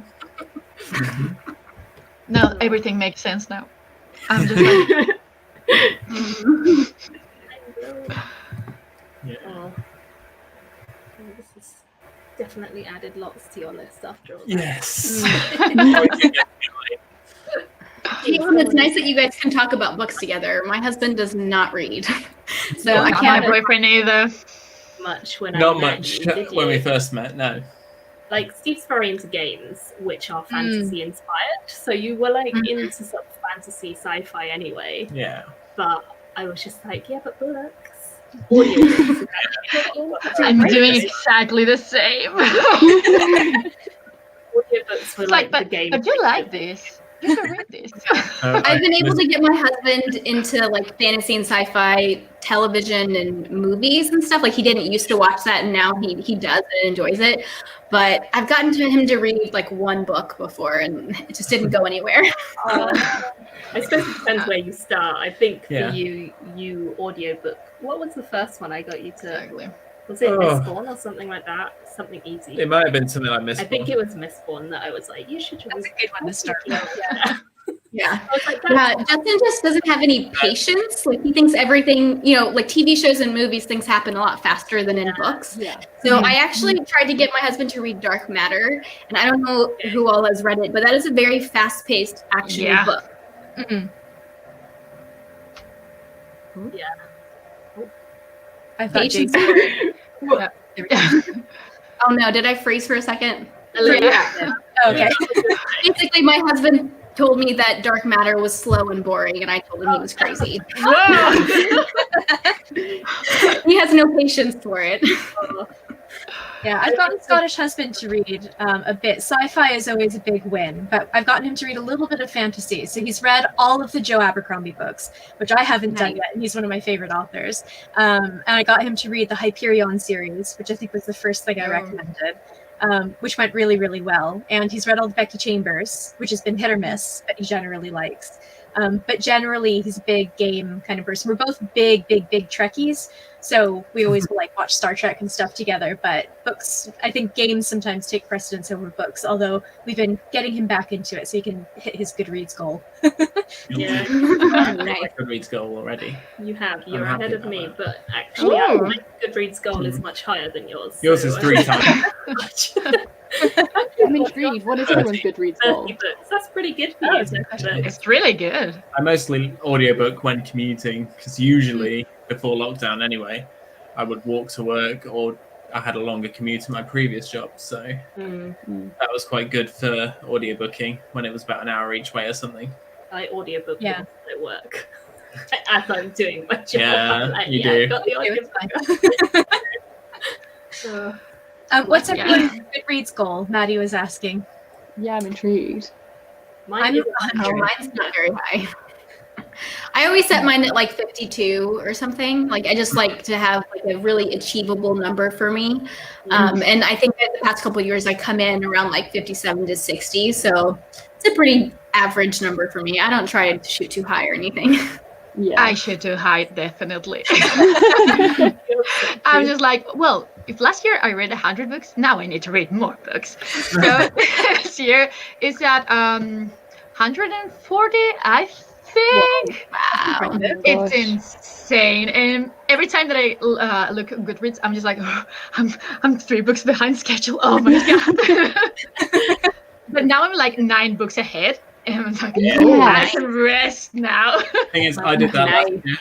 funny. Now everything makes sense now. I'm just like, Yeah. Oh, this has definitely added lots to your list after all. Yes. Do you want it's nice that you guys can talk about books together. My husband does not read, so I Not can't. my boyfriend either. Much when Not I met much you, did when we you? first met, no. Like, Steve's very into games, which are fantasy inspired. So you were like into sort of fantasy sci-fi anyway. Yeah. But I was just like, yeah, but books. Audiobooks. I'm doing exactly the same. Audiobooks were It's like, like, the game. but you like this. You can read this. I've been able to get my husband into like fantasy and sci-fi television and movies and stuff. Like he didn't used to watch that, and now he does and enjoys it. But I've gotten to him to read like one book before, and it just didn't go anywhere. I suppose it depends where you start. I think for Yeah. you audiobook. What was the first one I got you to? Exactly. Was it Mistborn or something like that? Something easy. It might have been something like Mistborn. I think it was Mistborn that I was like, you should read. That's a good one to start with. Yeah. Yeah. I was like, Yeah, Justin just doesn't have any patience. Like he thinks everything, like TV shows and movies, things happen a lot faster than in books. Yeah. So I actually tried to get my husband to read Dark Matter, and I don't know who all has read it, but that is a very fast-paced action book. Yeah. I thought Patience. Oh no, did I freeze for a second? Yeah. Okay. Basically, my husband told me that Dark Matter was slow and boring, and I told him he was crazy. He has no patience for it. Yeah, I've gotten Scottish husband to read a bit. Sci-fi is always a big win, but I've gotten him to read a little bit of fantasy. So he's read all of the Joe Abercrombie books, which I haven't done yet, and he's one of my favorite authors. And I got him to read the Hyperion series, which I think was the first thing I recommended, which went really, really well. And he's read all the Becky Chambers, which has been hit or miss, but he generally likes. But generally, he's a big game kind of person. We're both big Trekkies, so we always will like watch Star Trek and stuff together. But books, I think games sometimes take precedence over books. Although we've been getting him back into it, so he can hit his Goodreads goal. Yeah. My Goodreads goal already. You have. You're I'm ahead happy of me, about but actually, my Goodreads goal is much higher than yours. Yours so, is 3 times. I'm intrigued. What is everyone's Goodreads goal? 30 books. That's pretty good for you. It's really good. I mostly audiobook when commuting, because usually, before lockdown anyway, I would walk to work, or I had a longer commute to my previous job, so that was quite good for audiobooking when it was about an hour each way or something. I audiobook at work. As I'm doing my job. Yeah, I'm like, you do. I've got the audiobook. What's everyone's Goodreads goal? Maddie was asking. Yeah, I'm intrigued. Mine is Mine's not very high. I always set mine at like 52 or something. Like I just like to have like a really achievable number for me. And I think that the past couple of years I come in around like 57 to 60. So it's a pretty average number for me. I don't try to shoot too high or anything. Yeah. I should do high, definitely. I'm just like, well, if last year I read 100 books, now I need to read more books. So this year is at 140, I think. Wow. It's insane. And every time that I look at Goodreads, I'm just like, oh, I'm 3 books behind schedule. Oh my god. But now I'm like 9 books ahead. And I'm like, let's rest now. Thing is, I did that last year.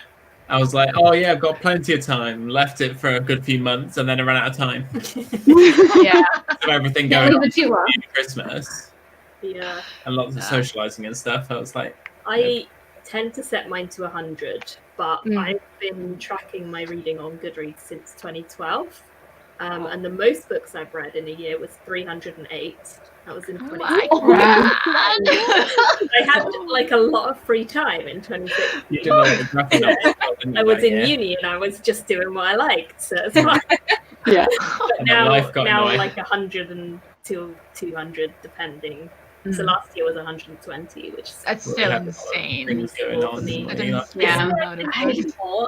I was like, oh yeah, I've got plenty of time. Left it for a good few months, and then I ran out of time. Yeah. So everything going on too long. Christmas. Yeah. And lots of socializing and stuff. I was like, I tend to set mine to 100, but I've been tracking my reading on Goodreads since 2012. And the most books I've read in a year was 308. That was in 2016. I had like a lot of free time in 2016. you didn't know what was happening. I was in uni and I was just doing what I liked, so it's fine. Yeah. But now like 100 and 200 depending. So last year was 120, which is That's still insane. Things going on.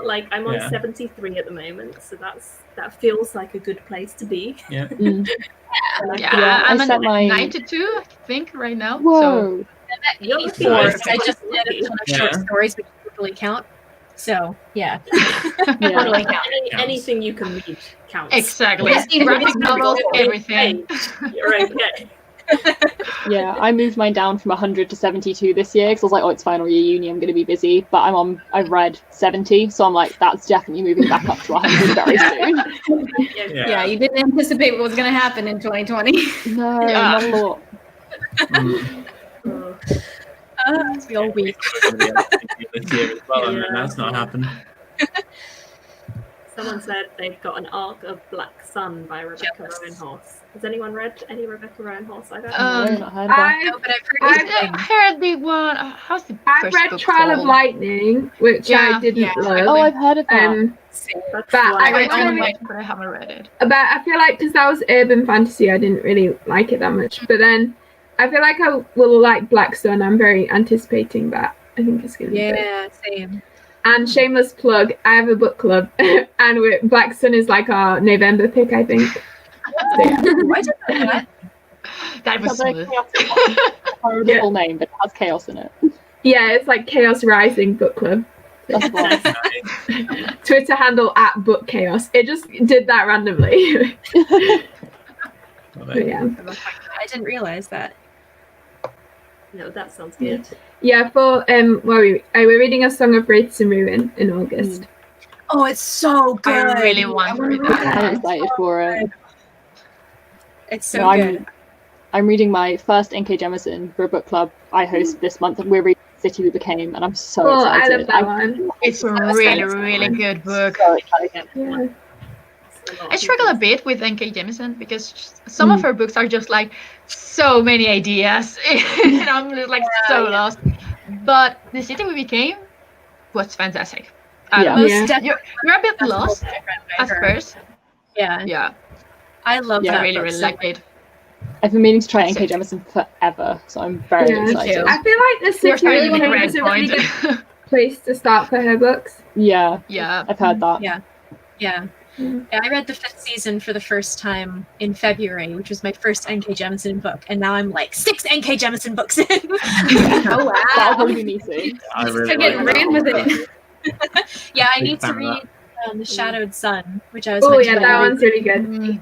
Like I'm on 73 at the moment, so that feels like a good place to be. Yeah. I'm I set at my 92, I think, right now. Whoa. So You're 84. lucky. I just did a ton of short stories, which totally count. So yeah. Totally count. Anything you can read counts. exactly. Yes, Graphic novels, everything. You're okay. Yeah, I moved mine down from 100 to 72 this year because I was like, oh, it's final year uni, I'm going to be busy. But I've read 70, so I'm like, that's definitely moving back up to 100 very soon. Yeah, you didn't anticipate what was going to happen in 2020. No, not a lot. We all weep. This year as well, and then that's not happened. Someone said they've got an arc of Black Sun by Rebecca Roanhorse. Has anyone read any Rebecca Roanhorse? I don't know. No, not heard of that. No, but I've heard the one. How's the I've first read book Trial of called? Lightning, which I didn't love. Oh, I've heard of that. That's But one I I read wanna Trial of read- Lightning, but I haven't read it. But I feel like because that was urban fantasy, I didn't really like it that much. But then I feel like I will like Black Sun. I'm very anticipating that. I think it's gonna be good. Yeah, same. And shameless plug, I have a book club, and Black Sun is like our November pick, I think. So, yeah. Why did that? That was It's like smooth. chaos. Horrible full name, but it has chaos in it. Yeah, it's like Chaos Rising Book Club. That's fine. Twitter handle @Book Chaos. It just did that randomly. But yeah. I didn't realize that. No, that sounds good. Yeah, for we're reading A Song of Wraiths and Ruin in August. Oh, it's so good. I really want to read that. I'm excited for it. It's so No, good. I'm reading my first N.K. Jemisin for a book club I host this month, and we're reading City We Became, and I'm so Oh, I excited. love that one. It's a really, really good book. So excited. Yeah. I struggle a bit with N.K. Jemisin because some of her books are just like so many ideas, and I'm just like so lost. But The City We Became was fantastic. Yeah. Most Yeah. definitely You're a bit lost read at her. first. Yeah, Yeah, I love Yeah, that. I really, book really so liked it. I've been meaning to try N.K. Jemisin forever, so I'm very Yeah. excited. I feel like The You're City starting We with a Became great is a really point. good place to start for her books. Yeah, Yeah. I've heard that. Yeah. Yeah, I read the 5th season for the first time in February, which was my first N.K. Jemisin book, and now I'm like 6 N.K. Jemisin books in. Oh, That'll wow. probably be me soon. I really Start getting like ran that with one. it. Yeah, I Big need to fan of read The Shadowed Sun, which I was Oh meant yeah, to that read one's really good.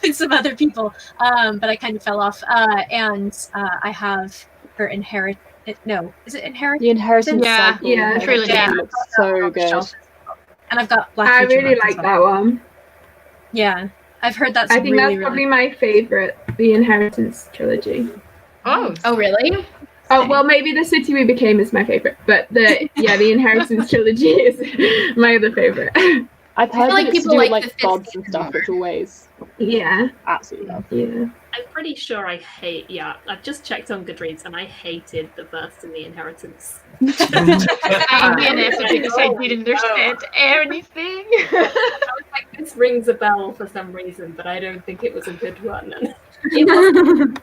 with some other people, but I kind of fell off. And I have her Inherit. No, is it Inherit? The Inheritance Yeah, cycle. yeah, the trilogy. Inheritance looks so good. And I've got Black I Future really Month as like well. that one. Yeah, I've heard that's I think really, that's probably really. my favorite, the Inheritance trilogy. Oh, Oh, really? Oh well, maybe The City We Became is my favorite, but the Inheritance trilogy is my other favorite. I've heard like that it's to people do with like the like fifth gods and season stuff, more. which always Yeah, absolutely love. yeah. I'm pretty sure I hate. Yeah, I've just checked on Goodreads and I hated the first in the Inheritance. I'm DNF because I didn't understand anything. I was like, this rings a bell for some reason, but I don't think it was a good one. And it wasn't.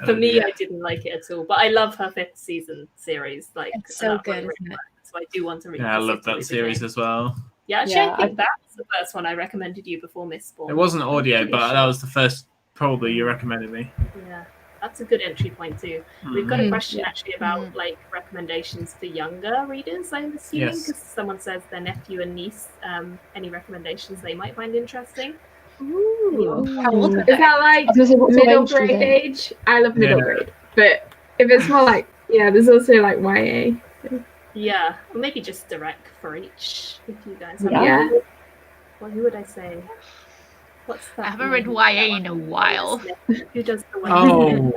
For me, I didn't like it at all. But I love her 5th season series. Like, It's so that one good, really isn't it? works, so I do want to read. Yeah, I The love City that We series Became. as well. Yeah, actually, Yeah, I think that was the first one I recommended you before Mistborn. It wasn't audio, Pretty but sure. that was the first probably you recommended me. Yeah, that's a good entry point too. We've got a question actually about like recommendations for younger readers. I'm assuming Yes. because someone says their nephew and niece. Any recommendations they might find interesting? How old are Is they? that like I was gonna say, what sort of middle age do you grade think? age? I love middle Yeah. grade, but if it's more like there's also like YA. Yeah, or maybe just direct for each. If you guys have, Yeah. Well, who would I say? What's that? I haven't read YA in a while. Who does the one? Oh.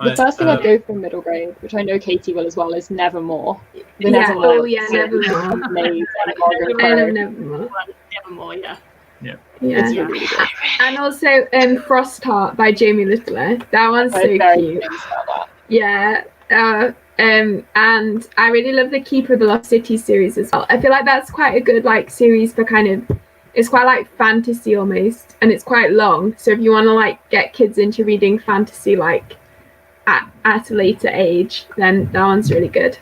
The first thing I'd go for middle grade, which I know Katy will as well, is Nevermore. The Yeah. Nevermore Oh yeah, series is Nevermore. amazing. Nevermore. I love Margaret Nevermore. Nevermore, yeah. Yeah. It's really, really good. And also Frostheart by Jamie Littler. That one's so I've heard very good cute. things about that. Yeah. And I really love the Keeper of the Lost City series as well. I feel like that's quite a good like series for kind of, it's quite like fantasy almost, and it's quite long. So if you want to like get kids into reading fantasy like at a later age, then that one's really good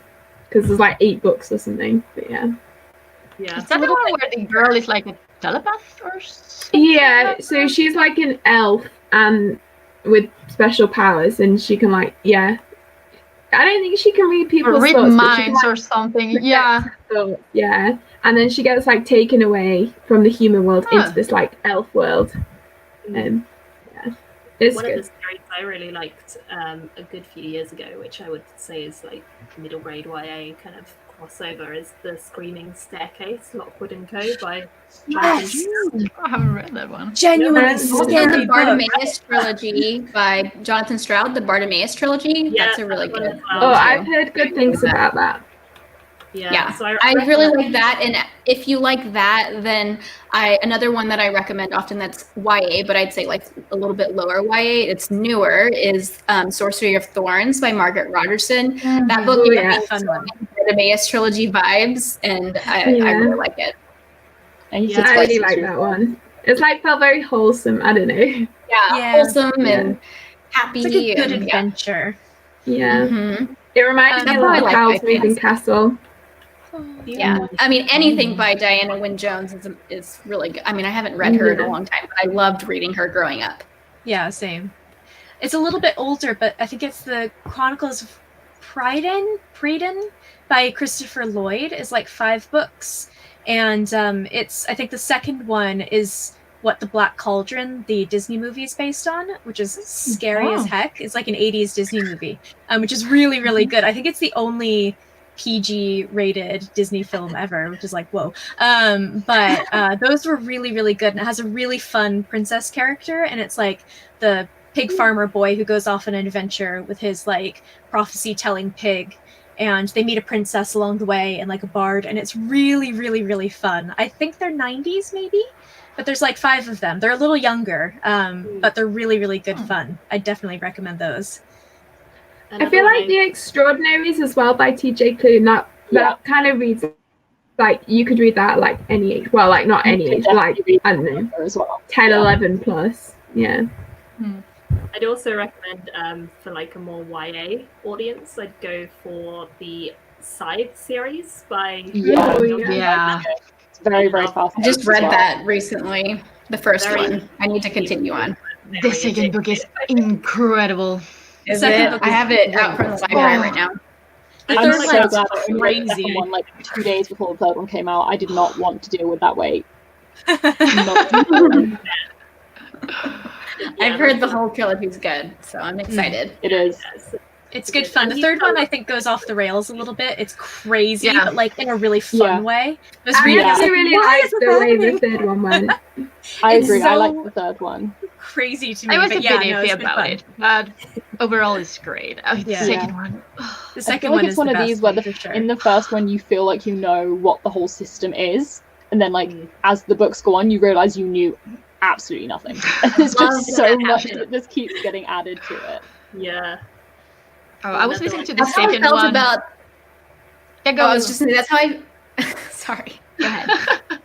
because there's like 8 books or something. But yeah. Yeah. Is that the one where the girl is like a telepath or something? Yeah, so she's like an elf and with special powers, and she can like I don't think she can read people's Or read thoughts, but she can, minds like, or something. Yeah. thoughts, yeah. And then she gets like taken away from the human world into this like elf world. It's One good. of the series I really liked a good few years ago, which I would say is like middle grade YA kind of crossover, is The Screaming Staircase, Lockwood and Co. by Jonathan. I haven't read that one. Genuinely Also, scary the book. Bartimaeus trilogy by Jonathan Stroud, the Bartimaeus trilogy. Yeah, That's a really that one good as one. well. Oh, too. I've heard good things about that. Yeah, so I really like that. And if you like that, then another one that I recommend often that's YA, but I'd say like a little bit lower YA, it's newer, is Sorcery of Thorns by Margaret Rogerson. That book Oh, gave yeah. me so many Bartimaeus trilogy vibes, and I really like it. And Yeah, I really like that one. It's like felt very wholesome. I don't know. Yeah, wholesome and happy. It's like a good and, adventure. Yeah. Mhm. It reminds me That's a what I lot of like Howl's by Moving fantasy. Castle. Yeah, I mean anything by Diana Wynne Jones is really good. I mean, I haven't read her in a long time, but I loved reading her growing up. Yeah, same. It's a little bit older, but I think it's the Chronicles of Priden by Christopher Lloyd. Is like 5 books, and it's, I think the second one is what The Black Cauldron, the Disney movie, is based on, which is scary as heck. It's like an 80s Disney movie, which is really, really good. I think it's the only PG rated Disney film ever, which is like, whoa. But those were really, really good. And it has a really fun princess character. And it's like the pig farmer boy who goes off on an adventure with his like prophecy telling pig. And they meet a princess along the way and like a bard. And it's really, really, really fun. I think they're 90s maybe, but there's like 5 of them. They're a little younger, but they're really, really good fun. I definitely recommend those. I feel like The Extraordinaries as well by T.J. Klune. That kind of reads like you could read that like any age. Well, like not any age, like I don't know, as well. 10, 11 plus. Yeah. I'd also recommend for like a more YA audience, I'd go for the Side series by Yeah. It's very, very fast. I just read that recently, the first one. I need to continue on. The second book is incredible. Is it? I have it out from the library right now. I'm third so one's glad I only read the crazy. second one like 2 days before the third one came out. I did not want to deal with that wait. I've heard the whole trilogy is good, so I'm excited. It is. It's good fun. The third one I think goes off the rails a little bit. It's crazy, Yeah. but like in a really fun way. I was I reading it, I was actually like, really why liked is it the way the happening? third one went. I It's agree. I so- like the third one. Crazy to me. I was but a yeah, bit no, iffy it's been about fun. it, but overall it's great. The Yeah. second one. The I second feel like one it's is one the of best these where one, for sure. in the first one you feel like you know what the whole system is, and then like as the books go on, you realize you knew absolutely nothing. There's Love just when so that much happens. that just keeps getting added to it. Yeah. Oh, I was listening to the That's how I second felt one. about. Yeah, go. I was just saying, that's how I. Sorry. Go ahead.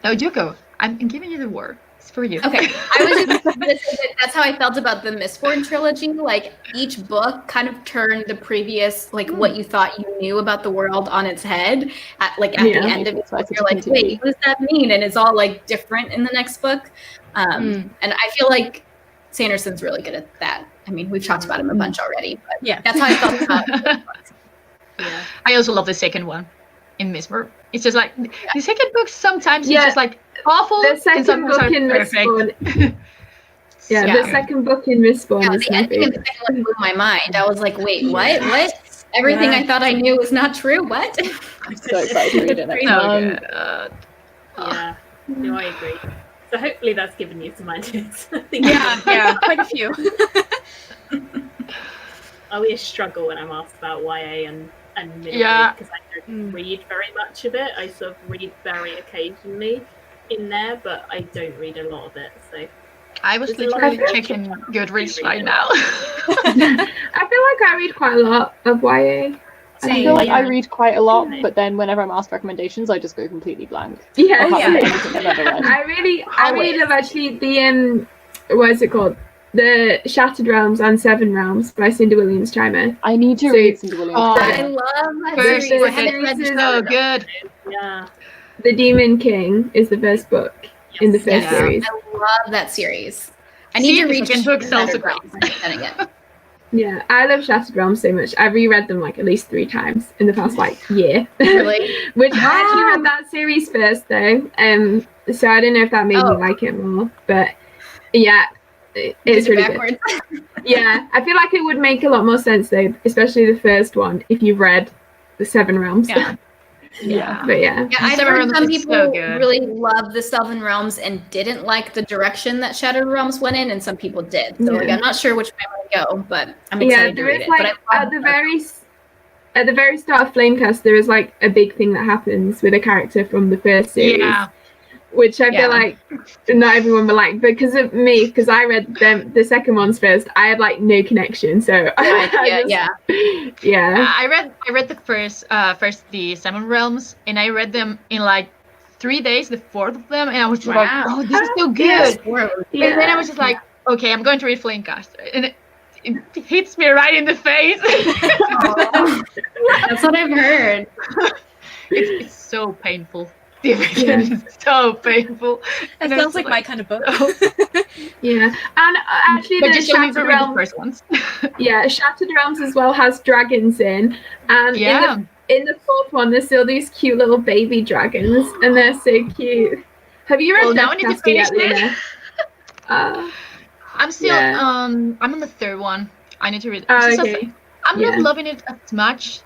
No, you go. I'm giving you the word. It's for you. Okay, I was just gonna say that that's how I felt about the Mistborn trilogy. Like each book kind of turned the previous, like what you thought you knew about the world on its head. At the end of it, So I you're like, wait, what does that mean? And it's all like different in the next book. And I feel like Sanderson's really good at that. I mean, we've talked about him a bunch already, but Yeah. that's how I felt about it. Yeah. I also love the second one in Mistborn. It's just like the second book sometimes Yeah. it's just like awful. The and second sometimes book are in perfect. Mistborn. Yeah, the second book in Mistborn Yeah, is the my ending of the favorite. second one blew my mind. I was like, wait, what? What? Everything I thought I knew was not true. What? I'm so excited to read it next So time. Yeah. No, I agree. So hopefully that's given you some ideas. I think Yeah, quite a few. I always struggle when I'm asked about YA and middle Yeah. because I don't read very much of it. I sort of read very occasionally in there, but I don't read a lot of it. So I was There's a lot literally of- checking Goodreads right now. I feel like I read quite a lot of YA. I feel like yeah. I read quite a lot, but then whenever I'm asked recommendations, I just go completely blank. Yeah, I can't yeah. remember anything I've ever read. I read of actually the what is it called? The Shattered Realms and Seven Realms by Cindy Williams Chimer. I need to So- read Cindy Williams. Oh, I love that First series. I book haven't read is- so good. yeah. The Demon King is the first book in the first Yes. series. I love that series. I need See, to the read second book's also Shattered great. Realms. I'm getting it. Yeah, I love Shattered Realms so much. I've reread them like at least 3 times in the past like year. Really? Which I actually read that series first though. So I don't know if that made Oh. me like it more. But yeah, It's really good. Yeah, I feel like it would make a lot more sense though, especially the first one, if you've read the Seven Realms. Yeah. But yeah. I've heard some people really love the Seven Realms and didn't like the direction that Shattered Realms went in, and some people did. So like, I'm not sure which way I'm gonna go, but I'm excited to read it. Like, at the very start of Flamecast, there is like a big thing that happens with a character from the first series. Yeah. Which I feel like not everyone will like, because of me, because I read the second ones first, I had like no connection. So I read the first the Seven Realms, and I read them in like 3 days, the fourth of them, and I was just like, oh, this is so good. And then I was just like, okay, I'm going to read Flamecast, and it hits me right in the face. That's what I've heard. It's so painful. It's so painful. It sounds like my kind of book. And actually, but the Shattered Realms, the first ones. Shattered Realms as well has dragons in, and in the fourth one, there's still these cute little baby dragons, and they're so cute. Have you read now I need to finish yet, I'm still I'm on the third one. I need to read it. I'm not loving it as much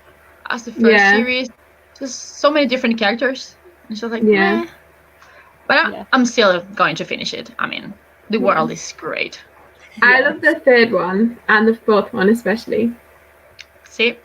as the first series. There's so many different characters. And so like, but I'm still going to finish it. I mean, the world is great. I love the third one and the fourth one especially. See,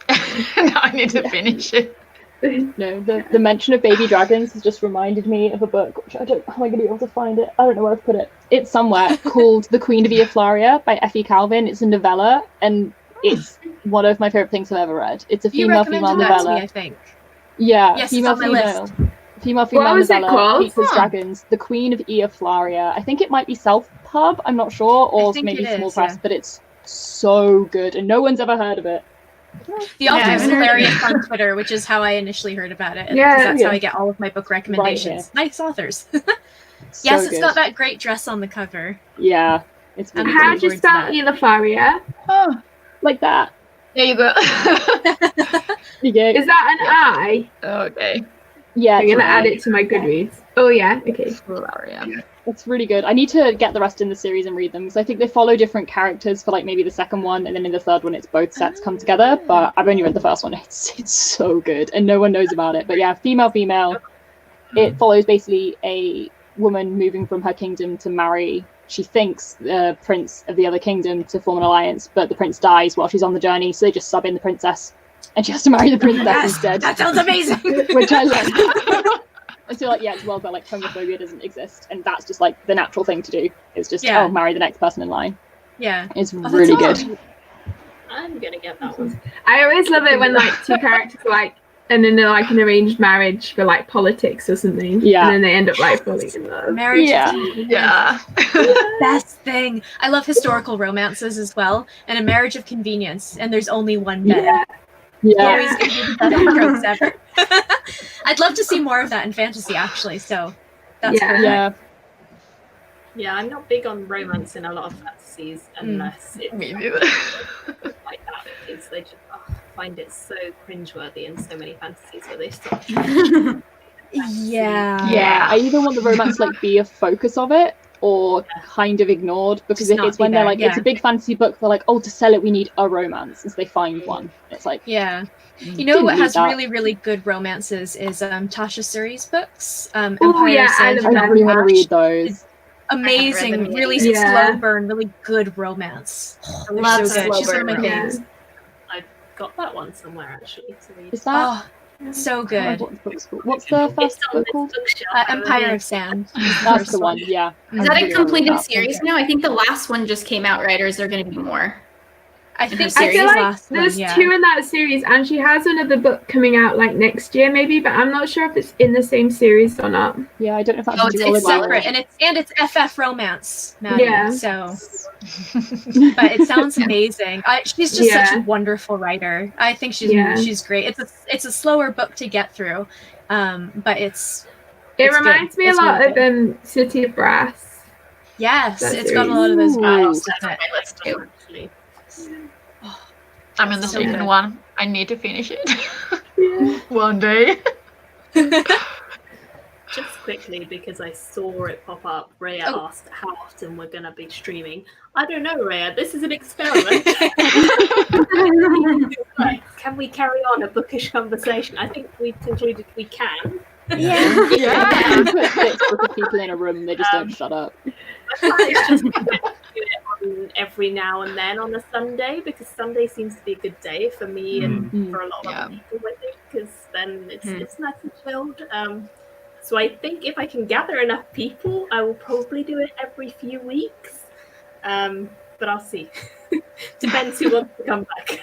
now I need to finish it. No, the mention of baby dragons has just reminded me of a book, which how am I going to be able to find it? I don't know where I've put it. It's somewhere, called The Queen of Eoflaria by Effie Calvin. It's a novella, and it's one of my favorite things I've ever read. It's a female novella. That to me, I think. Yeah, yes, female novella. What was it called? Features dragons. The Queen of Eoflaria. I think it might be self-pub, I'm not sure, or maybe small press, but it's so good, and no one's ever heard of it. The author is hilarious on Twitter, which is how I initially heard about it. That's how I get all of my book recommendations. Nice authors. Yes, it's got that great dress on the cover. Yeah, it's really how do you spell Eoflaria? Oh, like that. There you go. You go. Is that an I? Okay. Yeah, I'm gonna add it to my Goodreads. Oh yeah, okay. It's really good. I need to get the rest in the series and read them, because I think they follow different characters for like maybe the second one, and then in the third one it's both sets come together. But I've only read the first one. It's so good, and no one knows about it. But yeah, female. It follows basically a woman moving from her kingdom to marry. She thinks the prince of the other kingdom to form an alliance, but the prince dies while she's on the journey, so they just sub in the princess. And she has to marry the princess instead. That sounds amazing. Which I love. And so like, it's well, but like homophobia doesn't exist, and that's just like the natural thing to do. It's just marry the next person in line. Yeah, it's really good. I'm gonna get that one. I always love it when like two characters are like, and then they're like an arranged marriage for like politics or something. Yeah, and then they end up like falling in love. Marriage. Yeah. Best thing. I love historical romances as well, and a marriage of convenience, and there's only one bed. Always gonna be the best tropes ever. I'd love to see more of that in fantasy, actually. So that's perfect. Yeah, I'm not big on romance in a lot of fantasies unless it's like that, because they just find it so cringeworthy in so many fantasies where they stop. I either want the romance to like be a focus of it, or kind of ignored, because if it's when they're like, it's a big fantasy book, they're like, oh, to sell it we need a romance, and so they find one. It's like, you know what has really, really good romances is Tasha Suri's books. I really want to read those. Amazing, really slow burn, really good romance. Love so good. She's one of my faves. I've got that one somewhere actually to read. Is that? So good. What's the first book called? Empire of Sand. That's the one, yeah. Is that a completed series now? I think the last one just came out, right? Or is there going to be more? I think I feel like there's two in that series, and she has another book coming out like next year maybe, but I'm not sure if it's in the same series or not. Yeah, I don't know if that's it's separate, and it's FF romance, Maddie, so but it sounds amazing. She's just such a wonderful writer. I think she's great. It's a slower book to get through, but it reminds me a lot of City of Brass. Yes, it's got a lot of those vibes. That's on my list too. I'm in the second one. I need to finish it one day. Just quickly because I saw it pop up. Rhea asked how often we're going to be streaming. I don't know, Rhea. This is an experiment. Can we carry on a bookish conversation? I think we've concluded we can. Yeah. Yeah. Put 6 book of people in a room, they just don't shut up. It's just do it on every now and then on a Sunday, because Sunday seems to be a good day for me and for a lot of other people, I think, because then it's nice and chilled. So I think if I can gather enough people, I will probably do it every few weeks. But I'll see. Depends who wants to come back.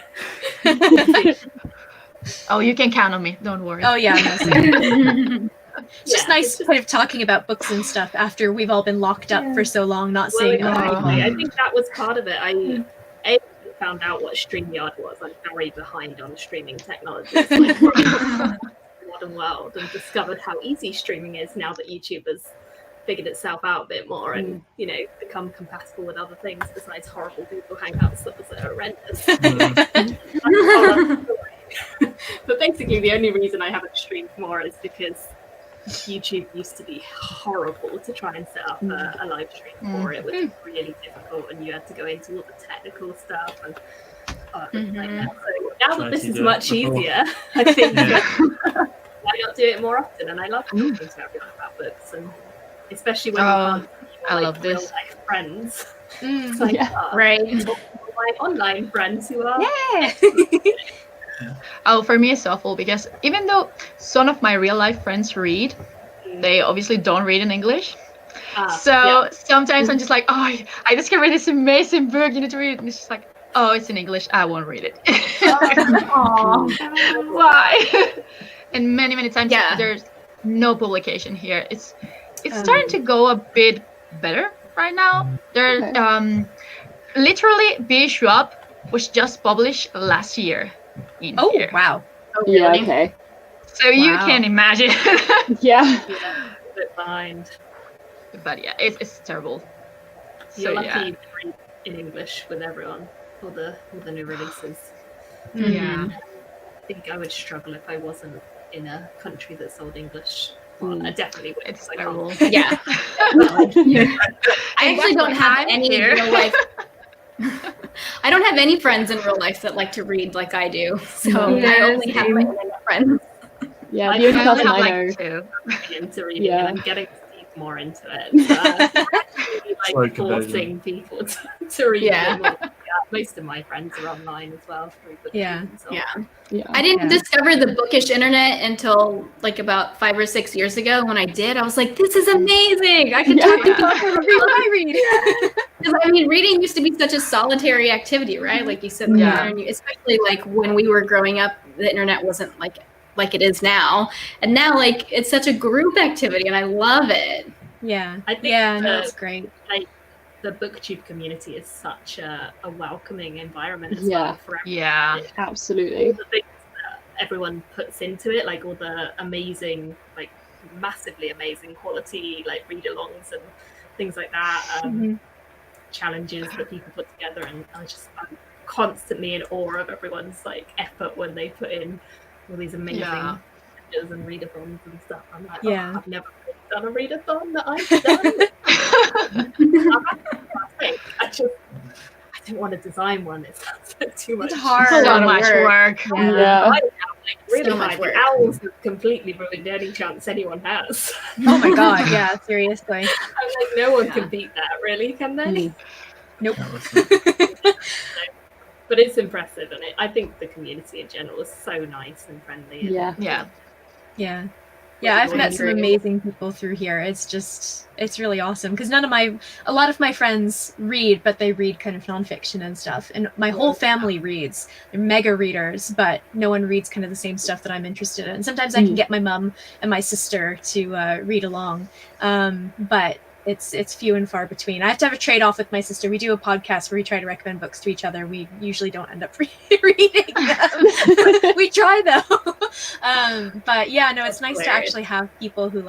Oh, you can count on me. Don't worry. Oh yeah, no, it's just nice kind of talking about books and stuff after we've all been locked up for so long, not seeing other people. I think that was part of it. I found out what StreamYard was. I'm very behind on streaming technology. So I modern world and discovered how easy streaming is now that YouTube has figured itself out a bit more and become compatible with other things besides horrible Google Hangouts that was horrendous. But basically the only reason I haven't streamed more is because YouTube used to be horrible to try and set up a live stream for. It was really difficult and you had to go into all the technical stuff and like that. So now that this is much easier, I think why not do it more often? And I love talking to everyone about books, and especially when you can't I like, love this. real life friends. It's like, Right. my online friends who are Oh, for me it's awful because even though some of my real life friends read, they obviously don't read in English. So sometimes I'm just like, oh, I discovered this amazing book, you need to read it. And it's just like, oh, it's in English, I won't read it. Why? And many times there's no publication here. It's starting to go a bit better right now. There's literally Bishop was just published last year. Here. Wow. Oh, Yeah, really? okay. So you can imagine. Yeah. A bit behind. But yeah, it's terrible. You're So lucky to read in English with everyone, all the new releases. Yeah. I think I would struggle if I wasn't in a country that sold English. Well, I definitely would. It's I terrible. can't. Yeah. I actually don't have any real life. I don't have any friends in real life that like to read like I do. So I only have my internet friends. Yeah, the only I person have, I know. Into reading and I'm getting more into it. So I'm like forcing people to read it more. Most of my friends are online as well. Yeah. I didn't discover the bookish internet until like about 5 or 6 years ago. When I did, I was like, this is amazing. I can talk to people while I read. Because I mean, reading used to be such a solitary activity, right? Like you said, especially like when we were growing up, the internet wasn't like it is now. And now like it's such a group activity and I love it. Yeah. I think that's great. Like the Booktube community is such a welcoming environment as well for everyone. Yeah, absolutely. All the things that everyone puts into it, like all the amazing, like massively amazing quality, like read-alongs and things like that, challenges that people put together, and I'm constantly in awe of everyone's like effort when they put in all these amazing challenges and readathons and stuff. I'm like, I've never done a readathon that I've done. I didn't want to design one. It's too much. It's hard. It's a lot of work. Yeah. I have really So much hard. work. The owls have completely ruined any chance anyone has. Oh my god, yeah, seriously. I'm like, no one can beat that, really, can they? Nope. But it's impressive, and I think the community in general is so nice and friendly. And Yeah, I've met some amazing people through here. It's really awesome because a lot of my friends read, but they read kind of nonfiction and stuff. And my whole family reads. They're mega readers, but no one reads kind of the same stuff that I'm interested in. Sometimes I can get my mom and my sister to read along, but it's few and far between. I have to have a trade-off with my sister. We do a podcast where we try to recommend books to each other. We usually don't end up reading them. We try though. But yeah, no, it's nice to actually have people who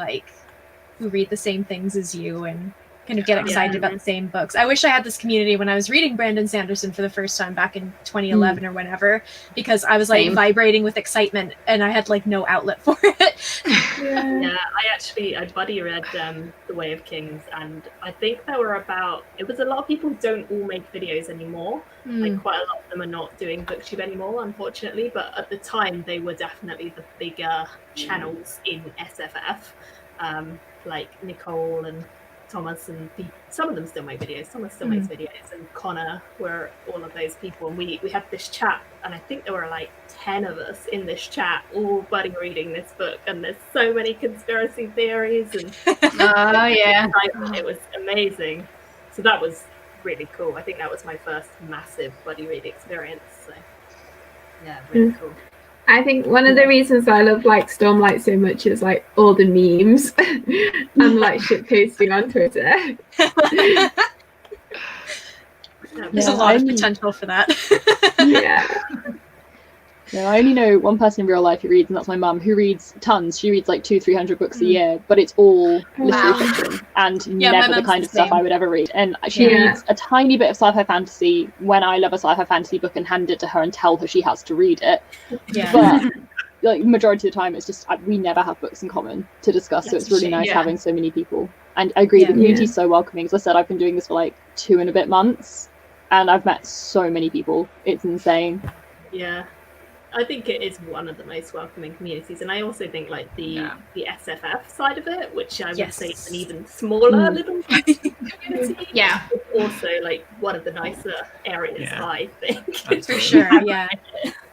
read the same things as you and kind of get excited about the same books. I wish I had this community when I was reading Brandon Sanderson for the first time back in 2011 or whenever, because I was like vibrating with excitement and I had like no outlet for it. Yeah, I buddy read The Way of Kings, and I think there were it was a lot of people who don't all make videos anymore. Like quite a lot of them are not doing Booktube anymore, unfortunately, but at the time they were definitely the bigger channels in SFF, like Nicole and Thomas, and some of them still make videos. Thomas still makes videos, and Connor were all of those people. And we had this chat, and I think there were like 10 of us in this chat, all buddy reading this book. And there's so many conspiracy theories, and it was amazing. So that was really cool. I think that was my first massive buddy read experience. So yeah, really cool. I think one of the reasons I love like Stormlight so much is like all the memes and like shit posting on Twitter. There's a lot of potential for that. Yeah. No, I only know one person in real life who reads, and that's my mum, who reads tons. She reads like 200-300 books a year, but it's all literary fiction and never the kind of stuff I would ever read. And she reads a tiny bit of sci-fi fantasy when I love a sci-fi fantasy book and hand it to her and tell her she has to read it. Yeah. But like majority of the time, it's just we never have books in common to discuss. So it's really nice having so many people. And I agree, the community is so welcoming. As I said, I've been doing this for like 2 and a bit months, and I've met so many people. It's insane. Yeah. I think it is one of the most welcoming communities, and I also think like the SFF side of it, which I would say is an even smaller little community. Yeah, it's also like one of the nicer areas. I think for sure. Yeah,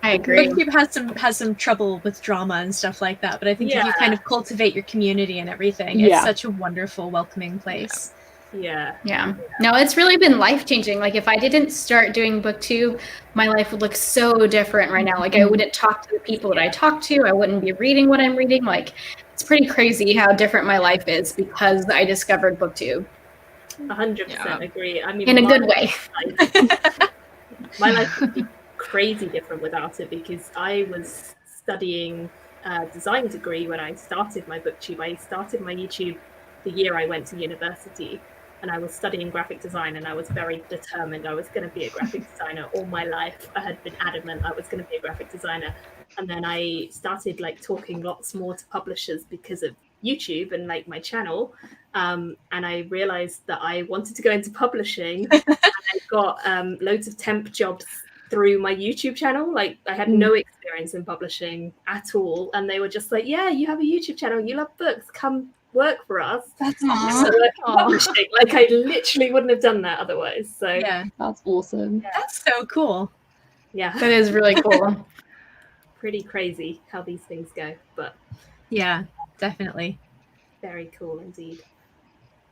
I agree. Booktube has some trouble with drama and stuff like that, but I think if you kind of cultivate your community and everything, it's such a wonderful, welcoming place. Yeah. No, it's really been life-changing. Like if I didn't start doing Booktube, my life would look so different right now. Like I wouldn't talk to the people that I talk to. I wouldn't be reading what I'm reading. Like it's pretty crazy how different my life is because I discovered Booktube. 100% agree. I mean, in a good way. My life would be crazy different without it, because I was studying a design degree when I started my Booktube. I started my YouTube the year I went to university. And I was studying graphic design, and I was very determined I was going to be a graphic designer all my life. I had been adamant I was going to be a graphic designer. And then I started like talking lots more to publishers because of YouTube and like my channel. And I realized that I wanted to go into publishing. And I got loads of temp jobs through my YouTube channel. Like I had no experience in publishing at all. And they were just like, yeah, you have a YouTube channel, you love books, come work for us. That's awesome. So publishing. Like I literally wouldn't have done that otherwise. So that's awesome. Yeah. That's so cool. Yeah, that is really cool. Pretty crazy how these things go, but yeah, definitely very cool indeed.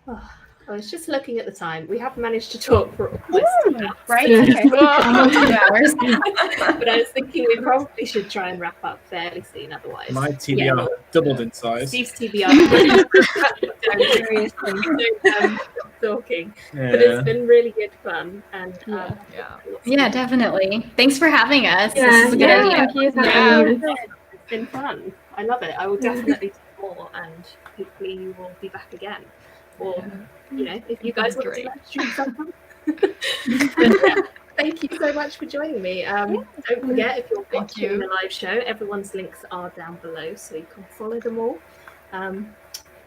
Oh, I was just looking at the time. We have managed to talk for almost 2 hours. Right? Okay. Almost 2 hours. But I was thinking we probably should try and wrap up fairly soon, otherwise. My TBR doubled in size. Steve's TBR. Seriously, talking. But it's been really good fun. And yeah, definitely. Thanks for having us. Yeah, this is a good idea. Thank you for having us. It's been fun. I love it. I will definitely do more, and hopefully you will be back again. Or, you know, if you guys want to live stream sometime. Thank you so much for joining me. Don't forget, if you're watching the live show, everyone's links are down below, so you can follow them all.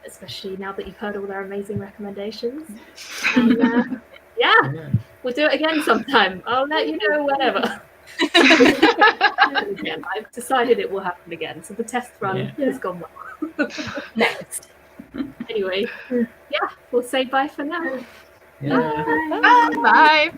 Especially now that you've heard all their amazing recommendations. And, we'll do it again sometime. I'll let you know whenever. Again, I've decided it will happen again, so the test run has gone well. Next. Anyway, we'll say bye for now. Yeah. Bye.